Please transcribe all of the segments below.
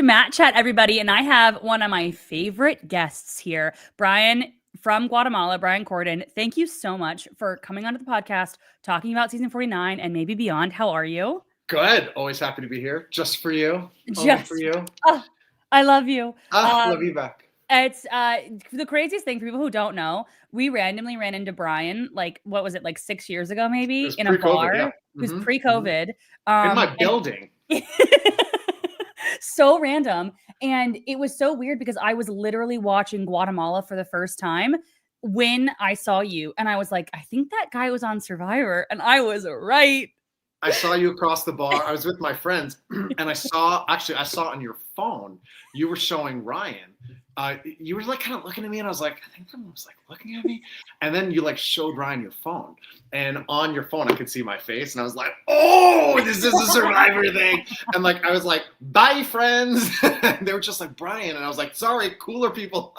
Matt Chat, everybody, and I have one of my favorite guests here, Brian from Guatemala, Brian Corridan. Thank you so much for coming onto the podcast, talking about season 49 and maybe beyond. How are you? Good. Always happy to be here. Just for you. Only Just for you. Oh, I love you. Love you back. It's the craziest thing for people who don't know. We randomly ran into Brian, like, what was it, like 6 years ago, maybe, in a bar. Yeah. It was pre-COVID. In my building. So random. And it was so weird because I was literally watching Guatemala for the first time when I saw you. And I was like, I think that guy was on Survivor. And I was right. I saw you across the bar. I was with my friends and I saw on your phone, you were showing Ryan. You were like kind of looking at me and I was like, I think someone was like looking at me. And then you like showed Ryan your phone. And on your phone, I could see my face and I was like, oh, this is a Survivor thing. And like, I was like, bye friends. They were just like, Brian. And I was like, sorry, cooler people.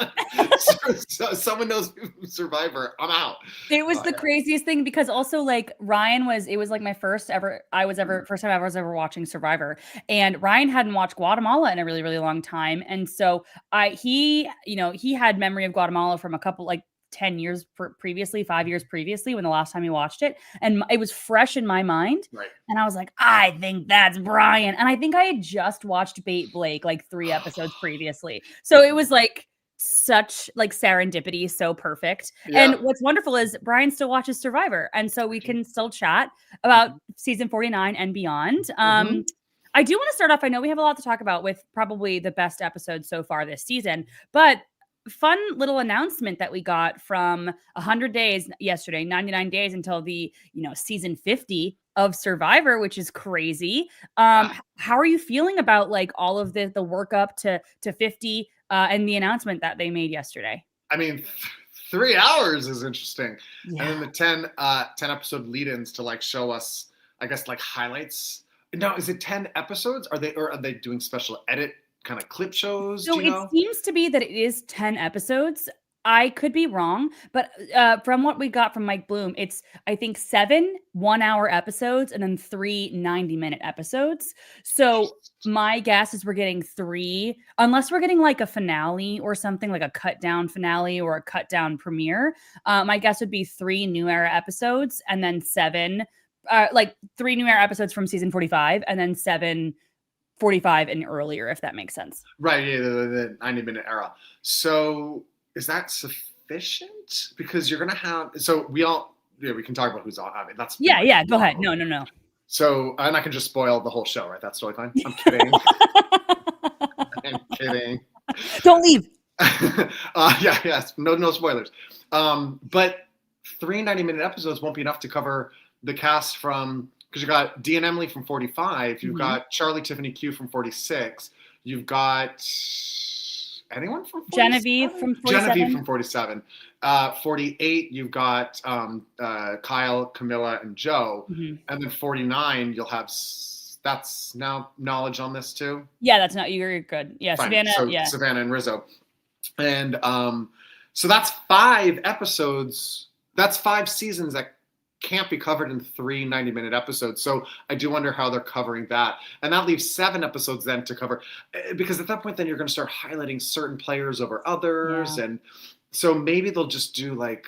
So someone knows Survivor. I'm out. It was the craziest thing because also like it was like my first time I was ever watching Survivor. And Ryan hadn't watched Guatemala in a really, really long time. And so he had memory of Guatemala from a couple, like 10 years previously, 5 years previously, when the last time he watched it. And it was fresh in my mind. Right. And I was like, I think that's Brian. And I think I had just watched Bait Blake like 3 episodes previously. So it was like such like serendipity, so perfect. Yeah. And what's wonderful is Brian still watches Survivor. And so we can still chat about season 49 and beyond. I do want to start off. I know we have a lot to talk about with probably the best episode so far this season, but fun little announcement that we got from 100 days yesterday, 99 days until the, season 50 of Survivor, which is crazy. How are you feeling about like all of the work up to 50 and the announcement that they made yesterday? I mean, 3 hours is interesting. Yeah. And then the 10 episode lead-ins to like show us, I guess, like highlights. Now, is it 10 episodes? Are they doing special edit kind of clip shows? So it seems to be that it is 10 episodes. I could be wrong, but from what we got from Mike Bloom, it's, I think, 7 1-hour episodes and then 3 90-minute episodes. So my guess is we're getting 3, unless we're getting like a finale or something, like a cut down finale or a cut down premiere. My guess would be 3 new era episodes and then 7, like 3 new era episodes from season 45 and then 7 45 and earlier, if that makes sense. Right. Yeah, the 90-minute era. So is that sufficient? Because you're going to have, so we can talk about who's on. I mean, that's. Yeah. Go ahead. No. So, and I can just spoil the whole show, right? That's totally fine. I'm kidding. I'm kidding. Don't leave. Yes. No spoilers. But 3 90-minute episodes won't be enough to cover the cast from, because you got Dee and Emily from 45. You've got Charlie, Tiffany, Q from 46. You've got anyone from 47? Genevieve from 47. Genevieve from 47. 48, you've got Kyle, Camilla, and Joe. And then 49, you'll have, that's now knowledge on this too? Yeah, that's not, you're good. Yeah, fine. Savannah. So yeah. Savannah and Rizzo. And so that's 5 episodes. That's 5 seasons that can't be covered in 3 90-minute episodes. So I do wonder how they're covering that. And that leaves 7 episodes then to cover. Because at that point, then you're going to start highlighting certain players over others. Yeah. And so maybe they'll just do like,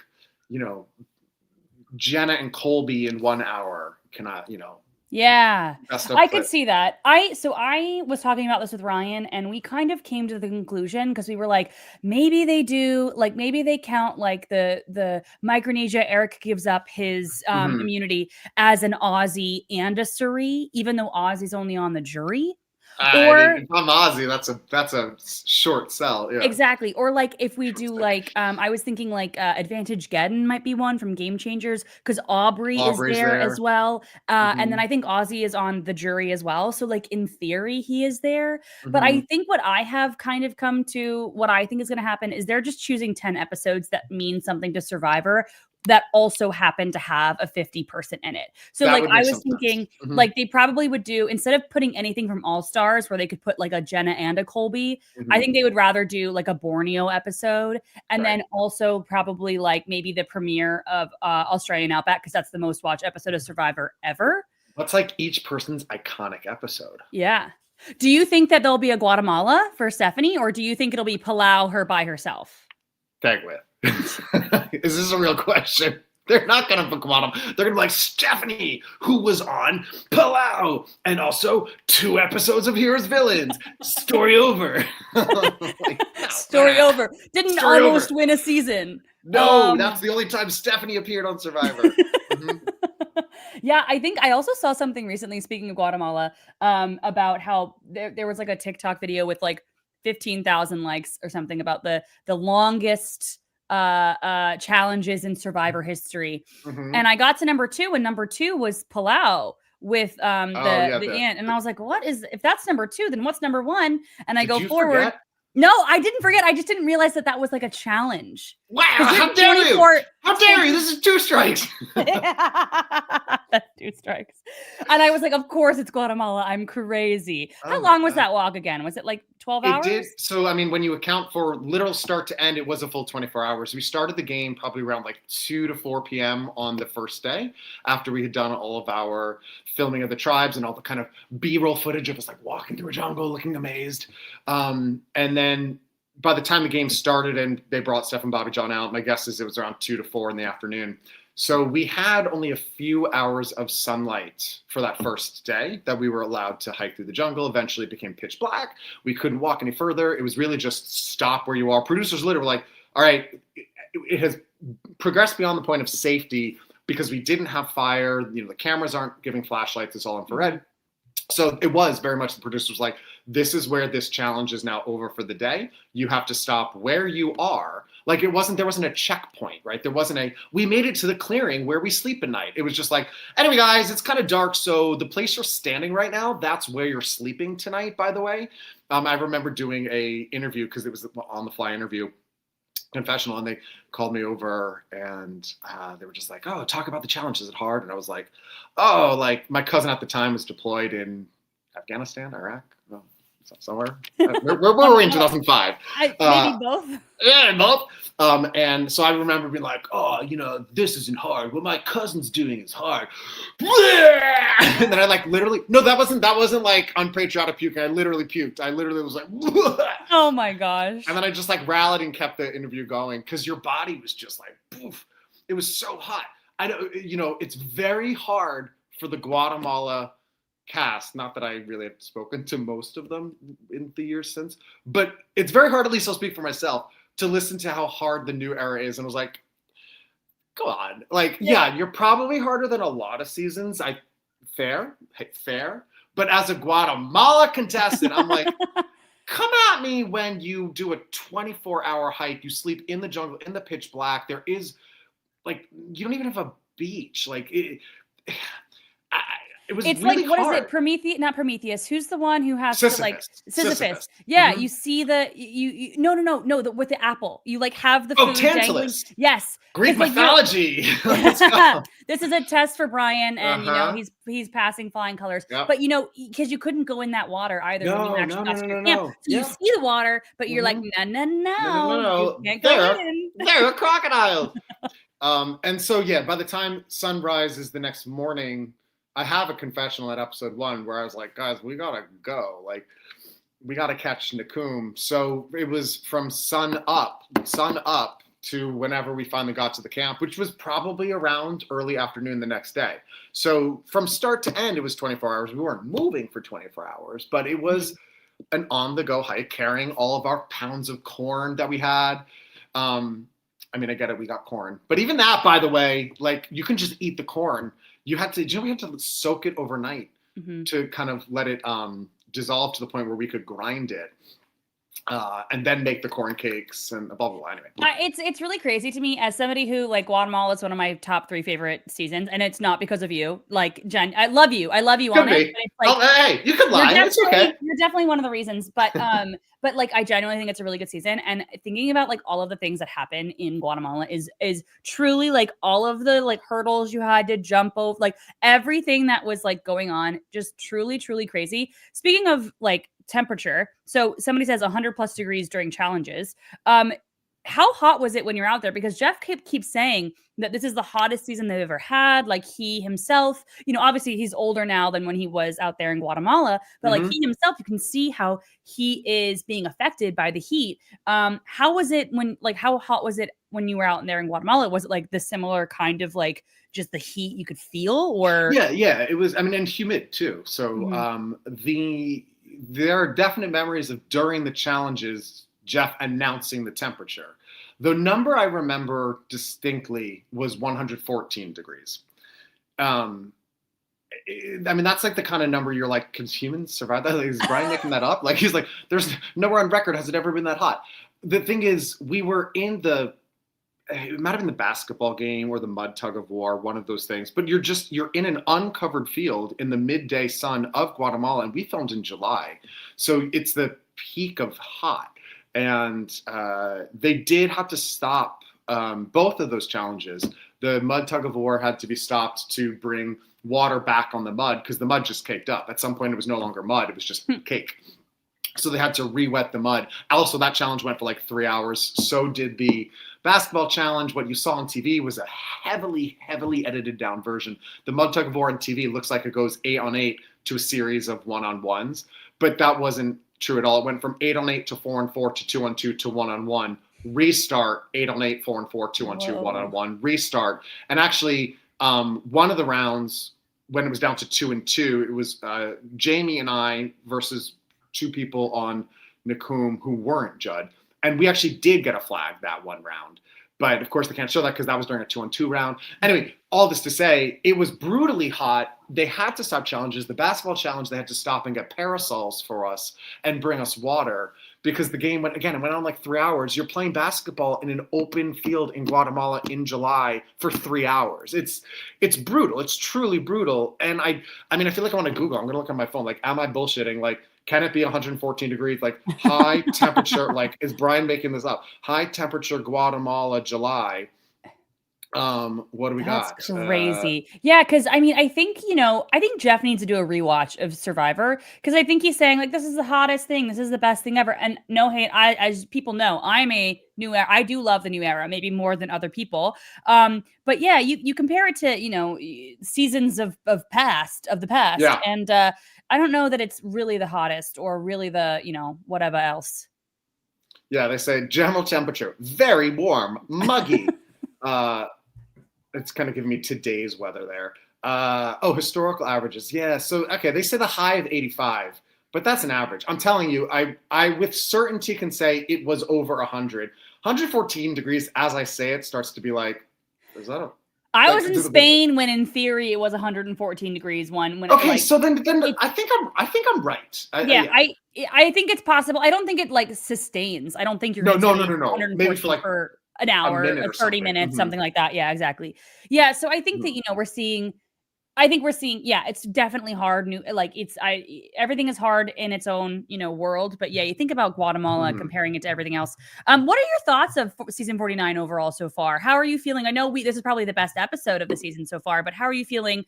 Jenna and Colby in 1 hour. Yeah, I could see that. I was talking about this with Ryan and we kind of came to the conclusion because we were like, maybe they count like the Micronesia. Eric gives up his immunity as an Aussie and a Surrey, even though Aussie's only on the jury. Or if I'm Aussie, that's a short sell. Yeah. Exactly. Or like if we do like I was thinking like Advantage Geddon might be one from Game Changers because Aubrey's is there as well. And then I think Ozzy is on the jury as well. So like in theory he is there. But I think what I have kind of come to what I think is going to happen is they're just choosing 10 episodes that mean something to Survivor that also happen to have a 50 person in it. So that like I was thinking like they probably would do, instead of putting anything from All Stars where they could put like a Jenna and a Colby, I think they would rather do like a Borneo episode and then also probably like maybe the premiere of Australian Outback because that's the most watched episode of Survivor ever. That's like each person's iconic episode. Yeah. Do you think that there'll be a Guatemala for Stephanie, or do you think it'll be Palau her by herself? Tegwyth. Is this a real question? They're not going to put Guatemala. They're going to be like, Stephanie, who was on Palau, and also 2 episodes of Heroes Villains. Story over. Like, no. Story over. Didn't Story almost over. win a season. No, that's the only time Stephanie appeared on Survivor. Yeah, I think I also saw something recently, speaking of Guatemala, about how there was like a TikTok video with like 15,000 likes or something about the longest challenges in Survivor history. And I got to number 2, and number 2 was Palau with the ant. And I was like, if that's number 2, then what's number 1? And I go forward. Forget? No, I didn't forget. I just didn't realize that was like a challenge. Wow, how dare you? How dare you? This is 2 strikes. That's 2 strikes. And I was like, of course it's Guatemala. I'm crazy. How long was that walk again? Was it like 12 hours? It did. So, I mean, when you account for literal start to end, it was a full 24 hours. We started the game probably around like 2 to 4 p.m. on the first day after we had done all of our filming of the tribes and all the kind of B-roll footage of us like walking through a jungle, looking amazed. And then by the time the game started and they brought Steph and Bobby John out, my guess is it was around 2 to 4 in the afternoon. So we had only a few hours of sunlight for that first day that we were allowed to hike through the jungle. Eventually it became pitch black. We couldn't walk any further. It was really just stop where you are. Producers literally were like, all right, it has progressed beyond the point of safety because we didn't have fire. You know, the cameras aren't giving flashlights. It's all infrared. So it was very much the producers like, this is where this challenge is now over for the day. You have to stop where you are. Like there wasn't a checkpoint, right? We made it to the clearing where we sleep at night. It was just like, anyway, guys, it's kind of dark. So the place you're standing right now, that's where you're sleeping tonight, by the way. I remember doing a interview because it was on the fly interview confessional, and they called me over and they were just like, oh, talk about the challenge. Is it hard? And I was like, oh, like my cousin at the time was deployed in Afghanistan, Iraq, somewhere. Where were we in 2005? Maybe both. Yeah, both. And so I remember being like, oh, you know, this isn't hard. What my cousin's doing is hard. And then I like literally, no, that wasn't like unpatriotic puking. I literally puked. I literally was like, oh my gosh. And then I just like rallied and kept the interview going because your body was just like, poof. It was so hot. I don't, you know, it's very hard for the Guatemala cast, not that I really have spoken to most of them in the years since, but it's very hard, at least I'll speak for myself, to listen to how hard the new era is. And I was like, go on. Like, yeah, you're probably harder than a lot of seasons. Fair. But as a Guatemala contestant, I'm like, come at me when you do a 24-hour hike, you sleep in the jungle, in the pitch black. There is, like, you don't even have a beach. Like, it was it's really like, what hard. is it? Prometheus, not Prometheus. Who's the one who has Sisyphus. to like Sisyphus? Yeah, Mm-hmm. you see no, with the apple. You like have the food Tantalus. dangling. Yes. Greek mythology. This is a test for Brian, and you know he's passing flying colors. Yep. But you know, because you couldn't go in that water either when you actually got to your camp. So you see the water, but you're like, no, you can't go in. They're a crocodile. And so yeah, by the time sunrise is the next morning, I have a confessional at episode 1 where I was like, guys, we gotta go. Like, we gotta catch Nakum. So it was from sun up to whenever we finally got to the camp, which was probably around early afternoon the next day. So from start to end, it was 24 hours. We weren't moving for 24 hours, but it was an on-the-go hike carrying all of our pounds of corn that we had. I mean, I get it, we got corn. But even that, by the way, like, you can just eat the corn. We had to soak it overnight to kind of let it dissolve to the point where we could grind it. And then make the corn cakes and blah, blah, blah. Anyway. It's really crazy to me as somebody who, like, Guatemala is one of my top 3 favorite seasons. And it's not because of you. Like, Jen, I love you on it. But it's like, hey, you can lie. It's okay. You're definitely one of the reasons. But, but like, I genuinely think it's a really good season. And thinking about like all of the things that happen in Guatemala is truly like all of the like hurdles you had to jump over, like everything that was like going on, just truly, truly crazy. Speaking of like temperature, so somebody says 100+ degrees during challenges. how hot was it when you're out there? Because Jeff keeps saying that this is the hottest season they've ever had. Like he himself, obviously he's older now than when he was out there in Guatemala, but like he himself, you can see how he is being affected by the heat. How was it how hot was it when you were out there in Guatemala? Was it like the similar kind of like just the heat you could feel, or? Yeah, it was, I mean, and humid too. So there are definite memories of during the challenges, Jeff announcing the temperature. The number I remember distinctly was 114 degrees. I mean, that's like the kind of number you're like, can humans survive that? Like, is Brian making that up? Like, he's like, there's nowhere on record has it ever been that hot. The thing is, we were in it might have been the basketball game or the mud tug of war, one of those things, but you're in an uncovered field in the midday sun of Guatemala, and we filmed in July. So it's the peak of hot. And they did have to stop both of those challenges. The mud tug of war had to be stopped to bring water back on the mud because the mud just caked up. At some point, it was no longer mud. It was just cake. So they had to re-wet the mud. Also, that challenge went for like 3 hours. So did the basketball challenge. What you saw on TV was a heavily, heavily edited down version. The mud tug of war on TV looks like it goes 8-on-8 to a series of 1-on-1s, but that wasn't true at all. It went from 8-on-8 to 4-on-4 to 2-on-2 to 1-on-1. Restart, 8-on-8, 4-on-4, 2-on-2, 1-on-1. Restart. And actually, one of the rounds, when it was down to 2-and-2, it was Jamie and I versus two people on Nakum who weren't Judd. And we actually did get a flag that one round. But of course, they can't show that because that was during a 2-on-2 round. Anyway, all this to say, it was brutally hot. They had to stop challenges. The basketball challenge, they had to stop and get parasols for us and bring us water because the game it went on like 3 hours. You're playing basketball in an open field in Guatemala in July for 3 hours. It's brutal. It's truly brutal. And I mean, I feel like I want to Google. I'm going to look on my phone. Like, am I bullshitting? Like, can it be 114 degrees? Like high temperature, like is Brian making this up? High temperature Guatemala, July. What do we got? That's crazy. Yeah, because I mean, I think Jeff needs to do a rewatch of Survivor because I think he's saying like this is the hottest thing, this is the best thing ever. And no hate, as people know, I'm a new era. I do love the new era, maybe more than other people. But yeah, you compare it to seasons of the past, yeah. And I don't know that it's really the hottest or really the whatever else. Yeah, they say general temperature very warm, muggy. It's kind of giving me today's weather there. Historical averages. Yeah. So, okay. They say the high of 85, but that's an average. I'm telling you, I with certainty can say it was over 100. 114 degrees, as I say it, starts to be like, is that a... I was in Spain when, in theory, it was 114 degrees. Okay, so then I think I'm right. I think it's possible. I don't think it like sustains. I don't think you're no. Maybe for like an hour or 30 minutes, something like that. Yeah, exactly. Yeah, so I think that we're seeing. Yeah, it's definitely hard. Everything is hard in its own world. But yeah, you think about Guatemala, comparing it to everything else. What are your thoughts of season 49 overall so far? How are you feeling? I know this is probably the best episode of the season so far, but how are you feeling?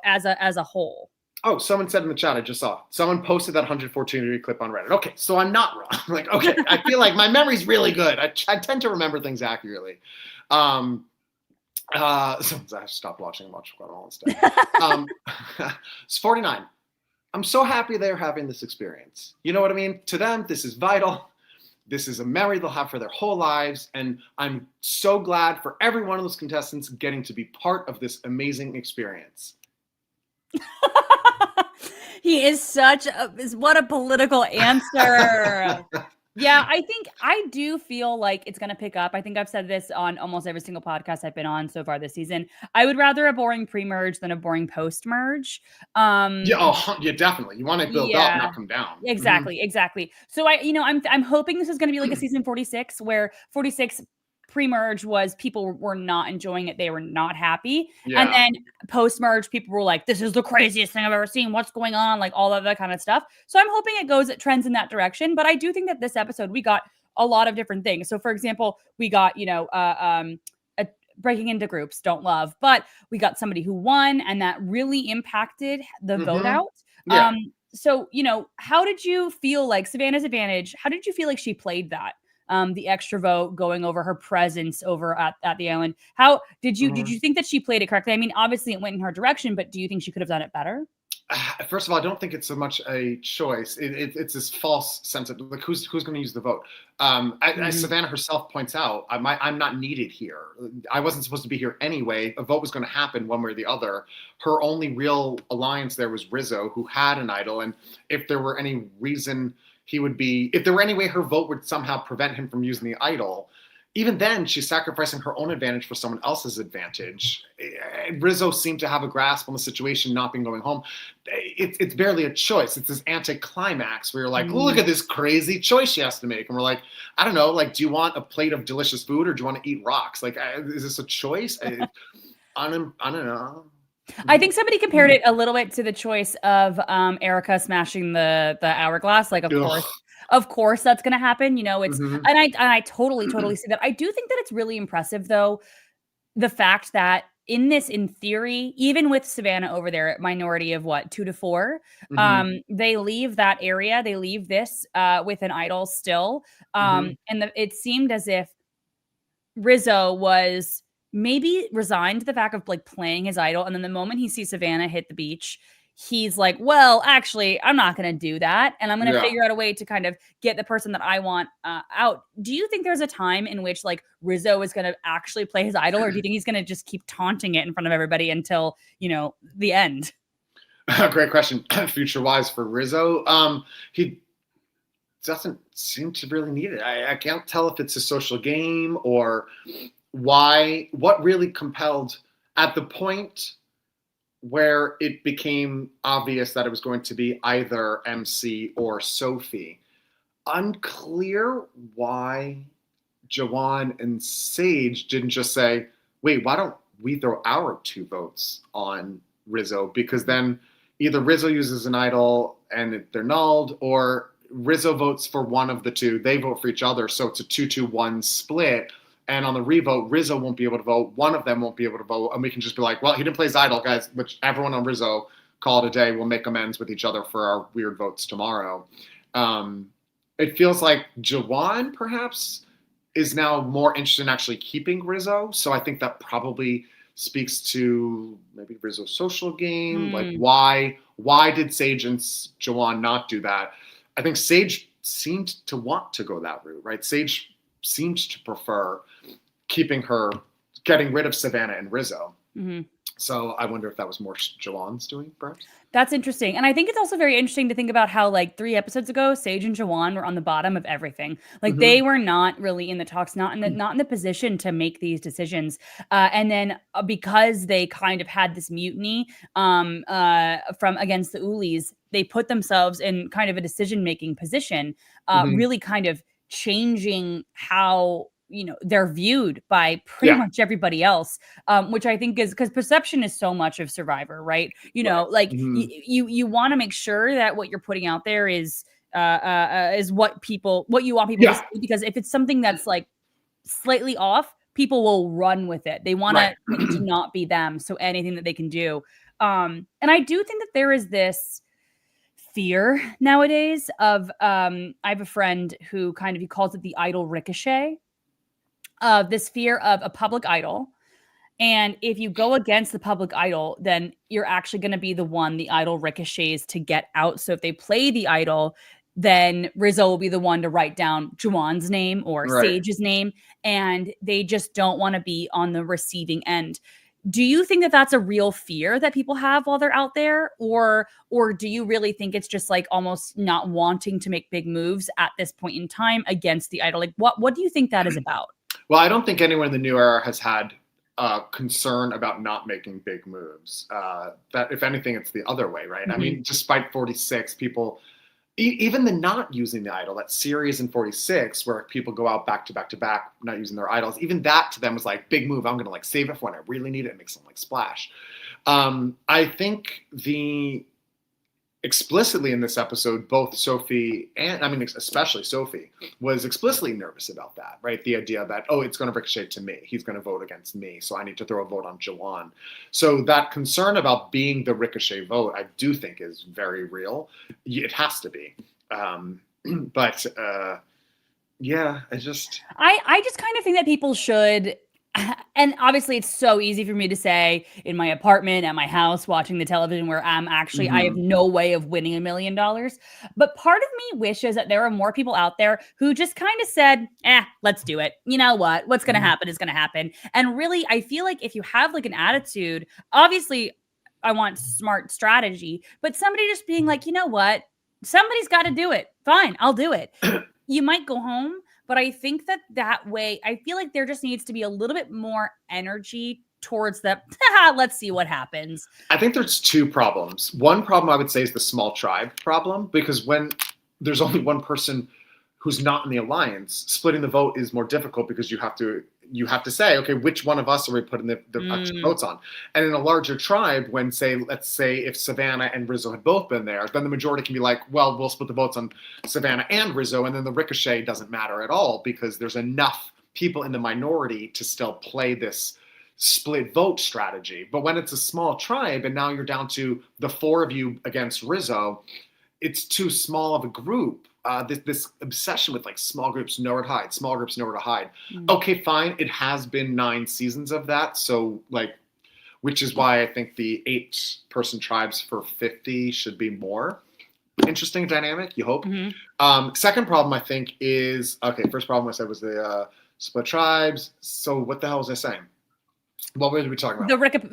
As a whole. Oh, someone said in the chat, I just saw. Someone posted that 114-degree clip on Reddit. Okay, so I'm not wrong. Like, okay, I feel like my memory's really good. I tend to remember things accurately. So I stopped watching much Guatemala instead. It's 49. I'm so happy they're having this experience. You know what I mean? To them, this is vital. This is a memory they'll have for their whole lives. And I'm so glad for every one of those contestants getting to be part of this amazing experience. He is what a political answer. Yeah, I do feel like it's going to pick up. I think I've said this on almost every single podcast I've been on so far this season. I would rather a boring pre-merge than a boring post-merge. Yeah, definitely. You want to build up, not come down. Exactly. So I'm hoping this is going to be like a season 46 where 46 pre-merge was people were not enjoying it. They were not happy. Yeah. And then post-merge, people were like, this is the craziest thing I've ever seen. What's going on? Like all of that kind of stuff. So I'm hoping it trends in that direction. But I do think that this episode, we got a lot of different things. So for example, we got, breaking into groups, don't love, but we got somebody who won and that really impacted the vote out. Yeah. So, how did you feel like Savannah's advantage? How did you feel like she played that? the extra vote going over her presence over at the island. How did you think that she played it correctly? I mean, obviously it went in her direction, but do you think she could have done it better? First of all, I don't think it's so much a choice. It's this false sense of like who's going to use the vote. As Savannah herself points out, I'm not needed here. I wasn't supposed to be here anyway. A vote was going to happen one way or the other. Her only real alliance there was Rizzo, who had an idol, and if there were any reason if there were any way her vote would somehow prevent him from using the idol, even then, she's sacrificing her own advantage for someone else's advantage. Rizzo seemed to have a grasp on the situation, not being going home. It's barely a choice. It's this anticlimax where you're like, look at this crazy choice she has to make. And we're like, I don't know, like, do you want a plate of delicious food or do you want to eat rocks? Like, is this a choice? I don't know. I think somebody compared it a little bit to the choice of Erica smashing the hourglass. Like, of course that's going to happen. You know, it's, and I totally see that. I do think that it's really impressive though, the fact that in theory, even with Savannah over there at minority of 2 to 4, they leave that area. They leave this with an idol still. And it seemed as if Rizzo was maybe resigned to the fact of like playing his idol. And then the moment he sees Savannah hit the beach, he's like, well, actually, I'm not going to do that. And I'm going to figure out a way to kind of get the person that I want out. Do you think there's a time in which like Rizzo is going to actually play his idol? Or do you think he's going to just keep taunting it in front of everybody until, the end? Great question. Future wise for Rizzo. He doesn't seem to really need it. I can't tell if it's a social game or what really compelled at the point where it became obvious that it was going to be either MC or Sophie. Unclear why Jawan and Sage didn't just say, wait, why don't we throw our 2 votes on Rizzo? Because then either Rizzo uses an idol and they're nulled, or Rizzo votes for one of the 2. They vote for each other. So it's a 2-2-1 split. And on the revote, Rizzo won't be able to vote. One of them won't be able to vote. And we can just be like, well, he didn't play his idol, guys, which everyone on Rizzo call it a day. We'll make amends with each other for our weird votes tomorrow. It feels like Jawan, perhaps, is now more interested in actually keeping Rizzo. So I think that probably speaks to maybe Rizzo's social game. Like, why did Sage and Jawan not do that? I think Sage seemed to want to go that route, right? Sage seemed to prefer getting rid of Savannah and Rizzo. So I wonder if that was more Jawan's doing, perhaps. That's interesting. And I think it's also very interesting to think about how like 3 episodes ago, Sage and Jawan were on the bottom of everything. Like they were not really in the talks, not in the position to make these decisions. And then because they kind of had this mutiny from against the Ulis, they put themselves in kind of a decision-making position, really kind of changing how they're viewed by pretty much everybody else, which I think is because perception is so much of Survivor, right? Like you want to make sure that what you're putting out there is what you want people to see, because if it's something that's like slightly off, people will run with it. They want to not be them, so anything that they can do. And I do think that there is this fear nowadays of I have a friend who he calls it the idol ricochet, of this fear of a public idol. And if you go against the public idol, then you're actually going to be the one the idol ricochets to get out. So if they play the idol, then Rizzo will be the one to write down Juwan's name or Sage's name. And they just don't want to be on the receiving end. Do you think that that's a real fear that people have while they're out there? Or do you really think it's just like almost not wanting to make big moves at this point in time against the idol? Like what do you think that is about? Well, I don't think anyone in the new era has had concern about not making big moves. That if anything, it's the other way, right? I mean, despite 46, people, even the not using the idol, that series in 46 where people go out back to back to back, not using their idols, even that to them was like big move. I'm going to like save it for when I really need it and make something like splash. I think explicitly in this episode, both Sophie and, especially Sophie, was explicitly nervous about that, right? The idea that, it's going to ricochet to me. He's going to vote against me, so I need to throw a vote on Jawan. So that concern about being the ricochet vote, I do think is very real. It has to be. But Yeah, I just kind of think that people should, and obviously it's so easy for me to say in my apartment, at my house, watching the television where I have no way of winning $1 million. But part of me wishes that there are more people out there who just kind of said, let's do it. You know what? What's going to happen is going to happen. And really, I feel like if you have like an attitude, obviously I want smart strategy, but somebody just being like, you know what? Somebody's got to do it. Fine, I'll do it. You might go home, but I think that way, I feel like there just needs to be a little bit more energy towards the, let's see what happens. I think there's two problems. One problem I would say is the small tribe problem, because when there's only one person who's not in the alliance, splitting the vote is more difficult because you have to say, okay, which one of us are we putting the extra votes on? And in a larger tribe, when let's say if Savannah and Rizzo had both been there, then the majority can be like, well, we'll split the votes on Savannah and Rizzo, and then the ricochet doesn't matter at all because there's enough people in the minority to still play this split vote strategy. But when it's a small tribe and now you're down to the four of you against Rizzo, it's too small of a group. This obsession with like small groups, nowhere to hide, small groups, nowhere to hide. Okay, fine. It has been 9 seasons of that. So like, which is why I think the 8-person tribes for 50 should be more interesting dynamic. You hope. Second problem I think is, okay, first problem I said was the split tribes. So what the hell was I saying? What were we talking about?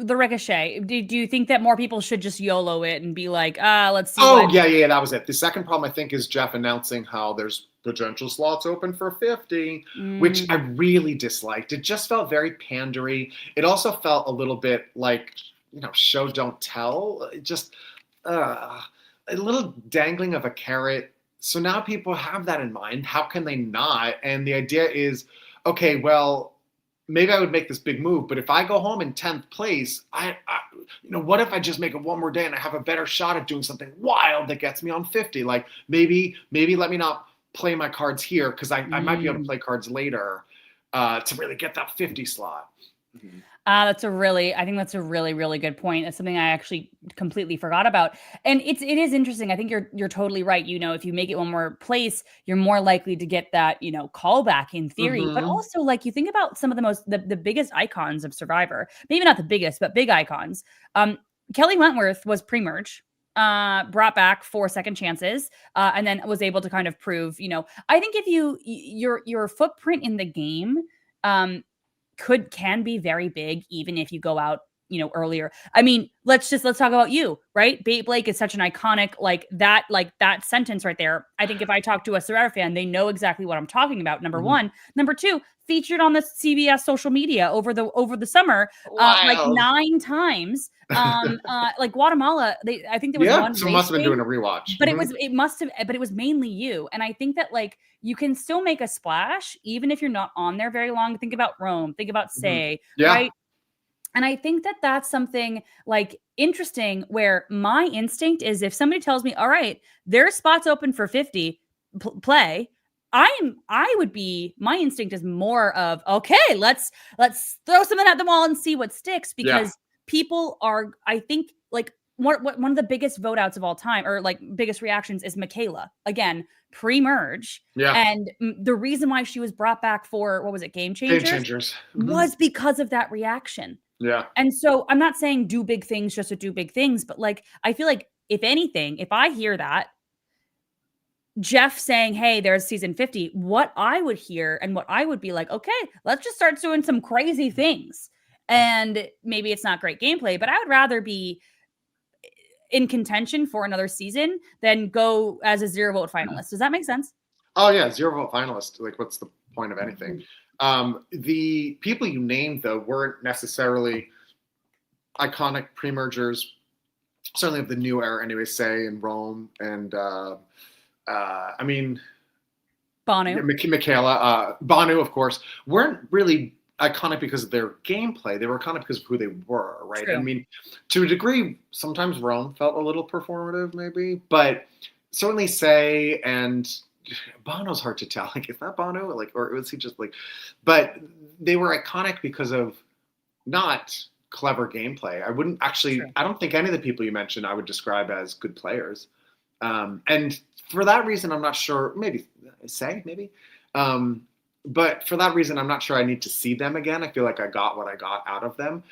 The ricochet. Do you think that more people should just YOLO it and be like, let's see? Yeah, that was it. The second problem, I think, is Jeff announcing how there's potential slots open for 50, which I really disliked. It just felt very pandery. It also felt a little bit like, show, don't tell. Just a little dangling of a carrot. So now people have that in mind. How can they not? And the idea is, okay, well, maybe I would make this big move, but if I go home in 10th place, what if I just make it one more day and I have a better shot at doing something wild that gets me on 50? Like maybe let me not play my cards here because I might be able to play cards later to really get that 50 slot. I think that's a really, really good point. That's something I actually completely forgot about. And it is interesting. I think you're totally right. If you make it one more place, you're more likely to get that, callback in theory. But also like you think about some of the biggest icons of Survivor, maybe not the biggest, but big icons. Kelly Wentworth was pre-merge, brought back 4 second chances, and then was able to kind of prove, I think if your footprint in the game, can be very big, even if you go out, earlier. I mean, let's talk about you, right? Bait Blake is such an iconic, like that sentence right there. I think if I talk to a Survivor fan, they know exactly what I'm talking about. Number one. Number two, featured on the CBS social media over the summer, like 9 times. Like Guatemala, I think there was one. So must have been doing a rewatch. But it was mainly you. And I think that like you can still make a splash even if you're not on there very long. Think about Rome. Think about Say. Right. And I think that that's something like interesting where my instinct is if somebody tells me, all right, there's spots open for 50 play. My instinct is more of, okay, let's throw something at the wall and see what sticks because people are, I think like one of the biggest vote outs of all time or like biggest reactions is Michaela again, pre-merge. And the reason why she was brought back for, what was it? Game Changers was because of that reaction. And so I'm not saying do big things just to do big things, but like, I feel like if anything, if I hear that Jeff saying, hey, there's season 50, what I would hear and what I would be like, okay, let's just start doing some crazy things. And maybe it's not great gameplay, but I would rather be in contention for another season than go as a 0 vote finalist. Does that make sense? Oh yeah. 0 vote finalist. Like what's the point of anything? The people you named though, weren't necessarily iconic pre-mergers, certainly of the new era anyway, Say and Rome and, I mean, Banu. Michaela, Banu, of course, weren't really iconic because of their gameplay. They were iconic because of who they were, right? True. I mean, to a degree, sometimes Rome felt a little performative, maybe, but certainly Say and Bono's hard to tell. Like, is that Bono? Like, or was he just like? But they were iconic because of not clever gameplay. I wouldn't actually. True. I don't think any of the people you mentioned I would describe as good players. And for that reason, I'm not sure. Maybe. But for that reason, I'm not sure I need to see them again. I feel like I got what I got out of them.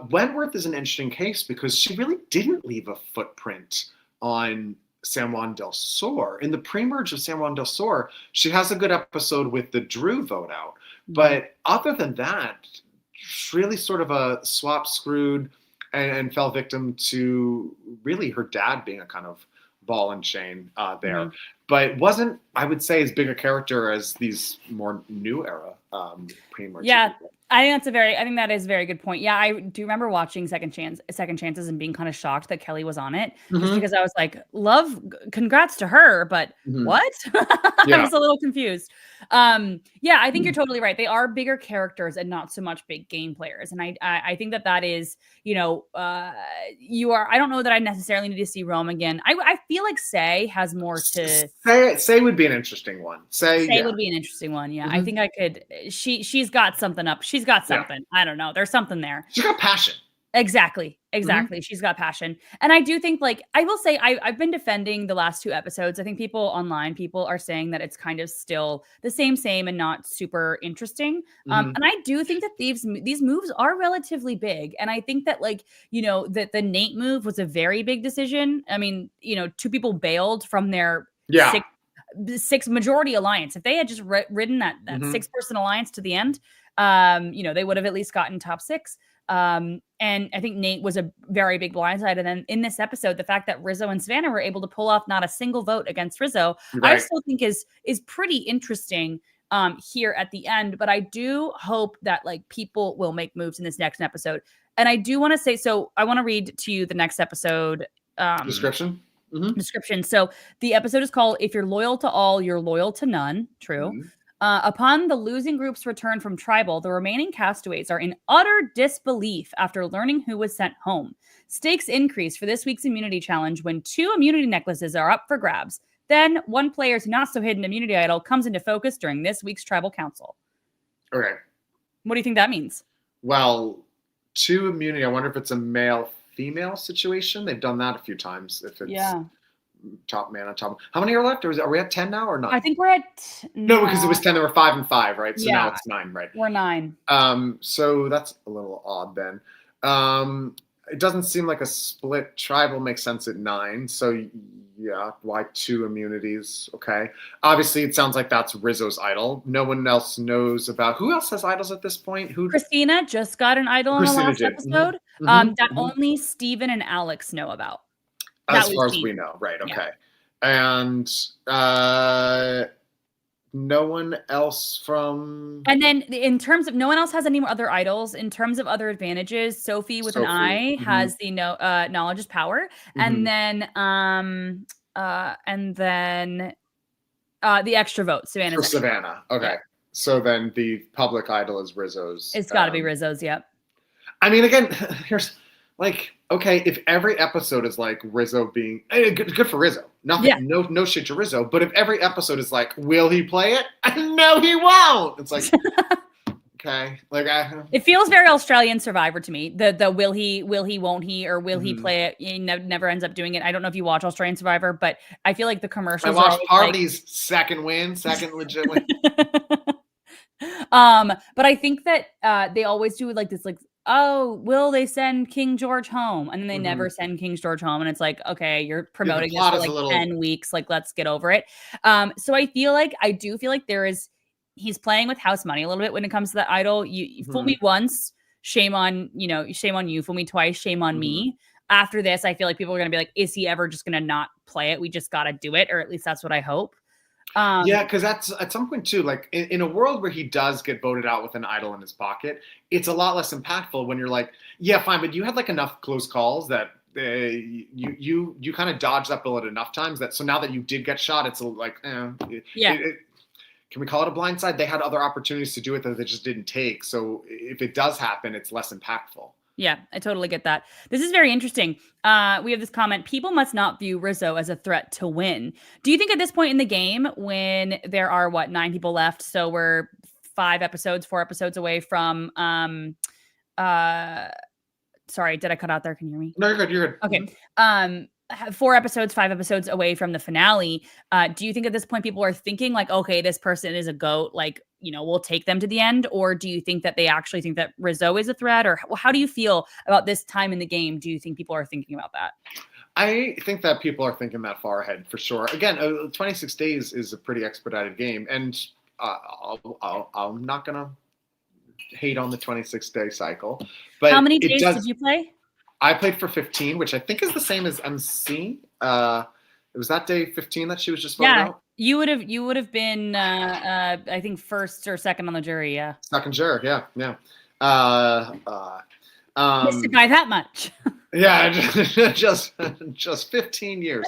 Wentworth is an interesting case because she really didn't leave a footprint on San Juan del Sur. In the pre-merge of San Juan del Sur, she has a good episode with the Drew vote out. But other than that, really sort of a swap screwed and fell victim to really her dad being a kind of ball and chain there. But wasn't, I would say, as big a character as these more new era pre-merge. Yeah, I think that is a very good point. Yeah, I do remember watching Second Chances and being kind of shocked that Kelly was on it, just because I was like, congrats to her, but what? I was a little confused. Yeah, I think you're totally right. They are bigger characters and not so much big game players. And I think that is, I don't know that I necessarily need to see Rome again. I feel like Say has more to Say would be an interesting one. Say would be an interesting one. Yeah. I think I could, she's got something up. She's got something. I don't know. There's something there. She's got passion. Exactly. She's got passion. And I do think, like, I will say I've been defending the last 2 episodes. I think people are saying that it's kind of still the same and not super interesting. And I do think that these moves are relatively big. And I think that, like, that the Nate move was a very big decision. I mean, 2 people bailed from their six majority alliance. If they had just ridden that 6-person alliance to the end, they would have at least gotten top 6. And I think Nate was a very big blindside. And then in this episode, the fact that Rizzo and Savannah were able to pull off not a single vote against Rizzo, I still think is pretty interesting here at the end. But I do hope that, like, people will make moves in this next episode. And I do want to say, so I want to read to you the next episode description. So the episode is called "If You're Loyal to All, You're Loyal to None." True. Upon the losing group's return from Tribal, the remaining castaways are in utter disbelief after learning who was sent home. Stakes increase for this week's immunity challenge when 2 immunity necklaces are up for grabs. Then one player's not-so-hidden immunity idol comes into focus during this week's Tribal Council. Okay. What do you think that means? Well, 2 immunity, I wonder if it's a male-female situation. They've done that a few times. If it's top man on top. How many are left? Are we at 10 now or 9? I think we're at no, because it was 10. There were 5 and 5, right? So now it's 9, right? We're 9. So that's a little odd then. It doesn't seem like a split tribal makes sense at 9. So yeah, why 2 immunities? Okay. Obviously, it sounds like that's Rizzo's idol. No one else knows about who else has idols at this point. Christina just got an idol in the last episode. That only Steven and Alex know about. As far as we know, right? Okay, and no one else from. And then, in terms of no one else has any other idols. In terms of other advantages, Sophie with an I has the knowledge is power, and then the extra vote, Savannah. For Savannah, okay. So then the public idol is Rizzo's. It's got to be Rizzo's. Yep. I mean, again, here's. Like, okay, if every episode is like Rizzo being good for Rizzo, nothing, no shit to Rizzo. But if every episode is like, will he play it? No, he won't. It's like, okay, like it feels very Australian Survivor to me. The will he, won't he, or will he play it? He never ends up doing it. I don't know if you watch Australian Survivor, but I feel like the commercials. I watched Parvati's second legit win. But I think that they always do like this, like. Oh, will they send King George home? And then they never send King George home. And it's like, okay, you're promoting this for like 10 weeks. Like, let's get over it. So I do feel like he's playing with house money a little bit when it comes to that idol. You fool me once, shame on you. Fool me twice, shame on me. After this, I feel like people are going to be like, is he ever just going to not play it? We just got to do it. Or at least that's what I hope. Because that's at some point too, like in a world where he does get voted out with an idol in his pocket, it's a lot less impactful when you're like, yeah, fine, but you had like enough close calls that you kind of dodged that bullet enough times that so now that you did get shot, it's like, can we call it a blindside? They had other opportunities to do it that they just didn't take. So if it does happen, it's less impactful. Yeah, I totally get that. This is very interesting. We have this comment. People must not view Rizzo as a threat to win. Do you think at this point in the game, when there are 9 people left, so we're 4 episodes away from sorry, did I cut out there? Can you hear me? No, you're good. Okay. 4 episodes, 5 episodes away from the finale, do you think at this point people are thinking like, okay, this person is a GOAT, like, we'll take them to the end? Or do you think that they actually think that Rizzo is a threat? Or how do you feel about this time in the game? Do you think people are thinking about that? I think that people are thinking that far ahead for sure. Again, 26 days is a pretty expedited game, and I'm not gonna hate on the 26-day cycle. But how many days did you play? I played for 15, which I think is the same as MC. It was that day 15 that she was just voted out. You would have been I think first or second on the jury. Yeah, second jury. Yeah. Missed it by that much. Yeah, just 15 years.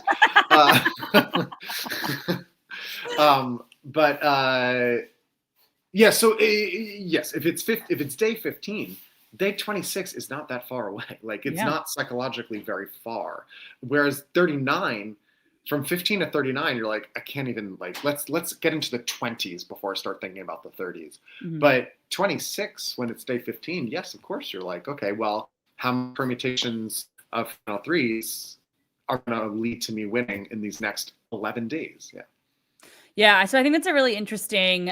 Yeah. So yes, if it's day 15, day 26 is not that far away. Like it's not psychologically very far. Whereas 39, from 15 to 39, you're like, I can't even let's get into the 20s before I start thinking about the 30s. Mm-hmm. But 26, when it's day 15, yes, of course, you're like, okay, well, how many permutations of final threes are going to lead to me winning in these next 11 days? Yeah. Yeah. So I think that's a really interesting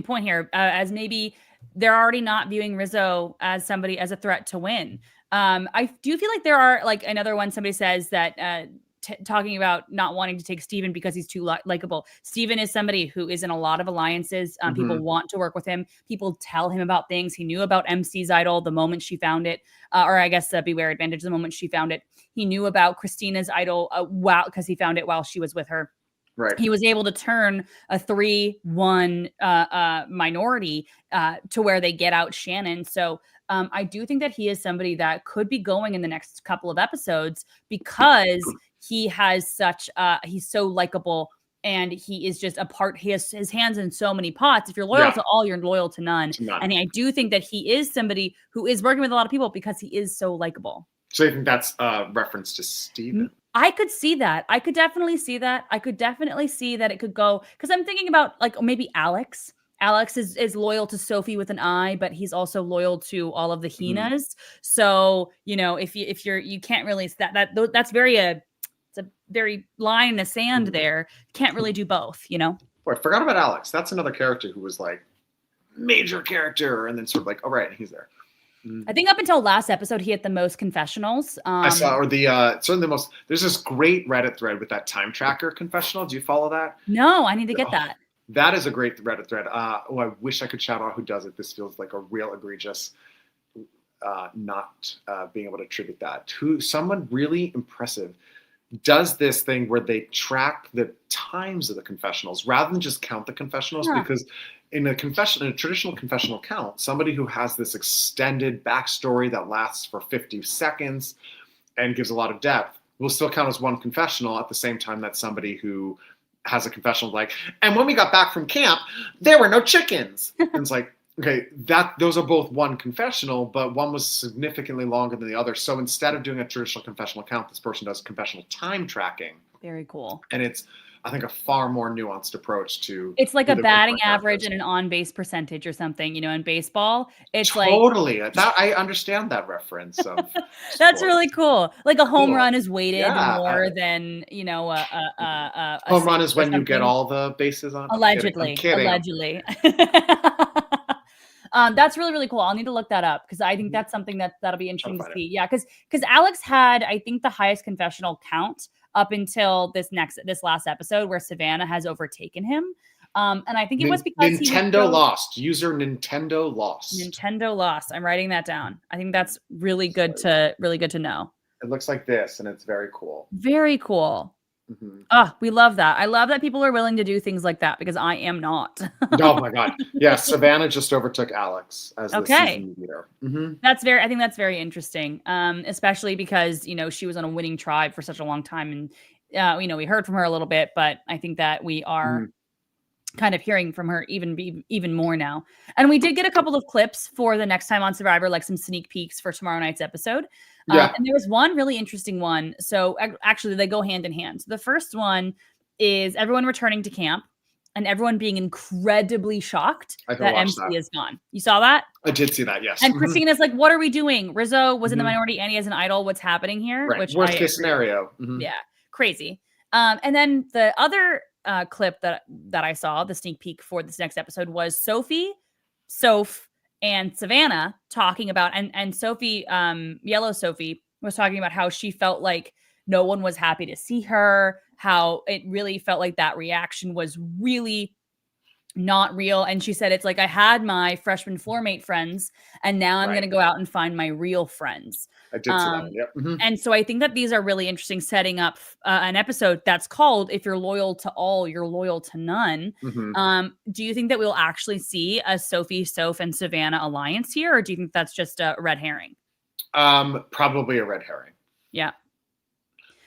point here, as maybe they're already not viewing Rizzo as a threat to win. I do feel like there are like another one. Somebody says that, talking about not wanting to take Steven because he's too likable. Steven is somebody who is in a lot of alliances. People want to work with him. People tell him about things. He knew about MC's idol the moment she found it, or I guess Beware Advantage the moment she found it. He knew about Christina's idol because he found it while she was with her. Right. He was able to turn a 3-1 minority to where they get out Shannon. So I do think that he is somebody that could be going in the next couple of episodes because he has he's so likable and he is just a part. He has his hands in so many pots. If you're loyal to all, you're loyal to none. And I do think that he is somebody who is working with a lot of people because he is so likable. So you think that's a reference to Steven? I could see that. I could definitely see that. I could definitely see that it could go, because I'm thinking about like maybe Alex. Alex is loyal to Sophie with an I, but he's also loyal to all of the Hinas. So, if you can't really that's it's a very line in the sand there. Can't really do both, Boy, I forgot about Alex. That's another character who was like major character and then sort of like, oh, right, he's there. I think up until last episode, he had the most confessionals. I saw, or certainly the most. There's this great Reddit thread with that time tracker confessional. Do you follow that? No, I need to get that. That is a great Reddit thread. I wish I could shout out who does it. This feels like a real egregious not being able to attribute that to someone really impressive. Does this thing where they track the times of the confessionals rather than just count the confessionals, because in a traditional confessional count, somebody who has this extended backstory that lasts for 50 seconds and gives a lot of depth will still count as one confessional at the same time that somebody who has a confessional like, and when we got back from camp, there were no chickens. And it's like, okay, those are both one confessional, but one was significantly longer than the other. So instead of doing a traditional confessional count, this person does confessional time tracking. Very cool. And it's, I think, a far more nuanced approach to. It's like a batting average and an on-base percentage or something, in baseball. It's totally. That I understand that reference. That's really cool. Like a home run is weighted more than a home run is when you get all the bases on. Allegedly. That's really, really cool. I'll need to look that up because I think that's something that'll be interesting to see. Yeah, because Alex had, I think, the highest confessional count up until this last episode where Savannah has overtaken him. And I think it was because Nintendo lost. User Nintendo lost. Nintendo lost. I'm writing that down. I think that's really good to know. It looks like this, and it's very cool. Very cool. Mm-hmm. We love that. I love that people are willing to do things like that because I am not. Oh my God. Yeah. Savannah just overtook Alex as the season leader. Mm-hmm. I think that's very interesting. Especially because, she was on a winning tribe for such a long time. And, we heard from her a little bit, but I think that we are kind of hearing from her even more now. And we did get a couple of clips for the next time on Survivor, like some sneak peeks for tomorrow night's episode. And there was one really interesting one. So actually they go hand in hand. The first one is everyone returning to camp. and everyone being incredibly shocked I that watched MC that. is gone. You saw that? I did see that, yes. And Christina's like, what are we doing? Rizzo was in the Mhm. minority. Annie as an idol. What's happening here? Right. Which Worst I case agree with. scenario. Mhm. Yeah, crazy. And then the other clip that I saw, the sneak peek for this next episode, was Sophie, Soph, and Savannah talking about, and Sophie, Yellow Sophie, was talking about how she felt like no one was happy to see her, how it really felt like that reaction was really not real. And she said, it's like, I had my freshman floor mate friends, and now I'm Right. going to go out and find my real friends. I did see that. Yep. Mhm. And so I think that these are really interesting, setting up an episode that's called "If You're Loyal to All, You're Loyal to None." Mhm. Do you think that we'll actually see a Sophie, Soph, and Savannah alliance here, or do you think that's just a red herring? Probably a red herring. Yeah.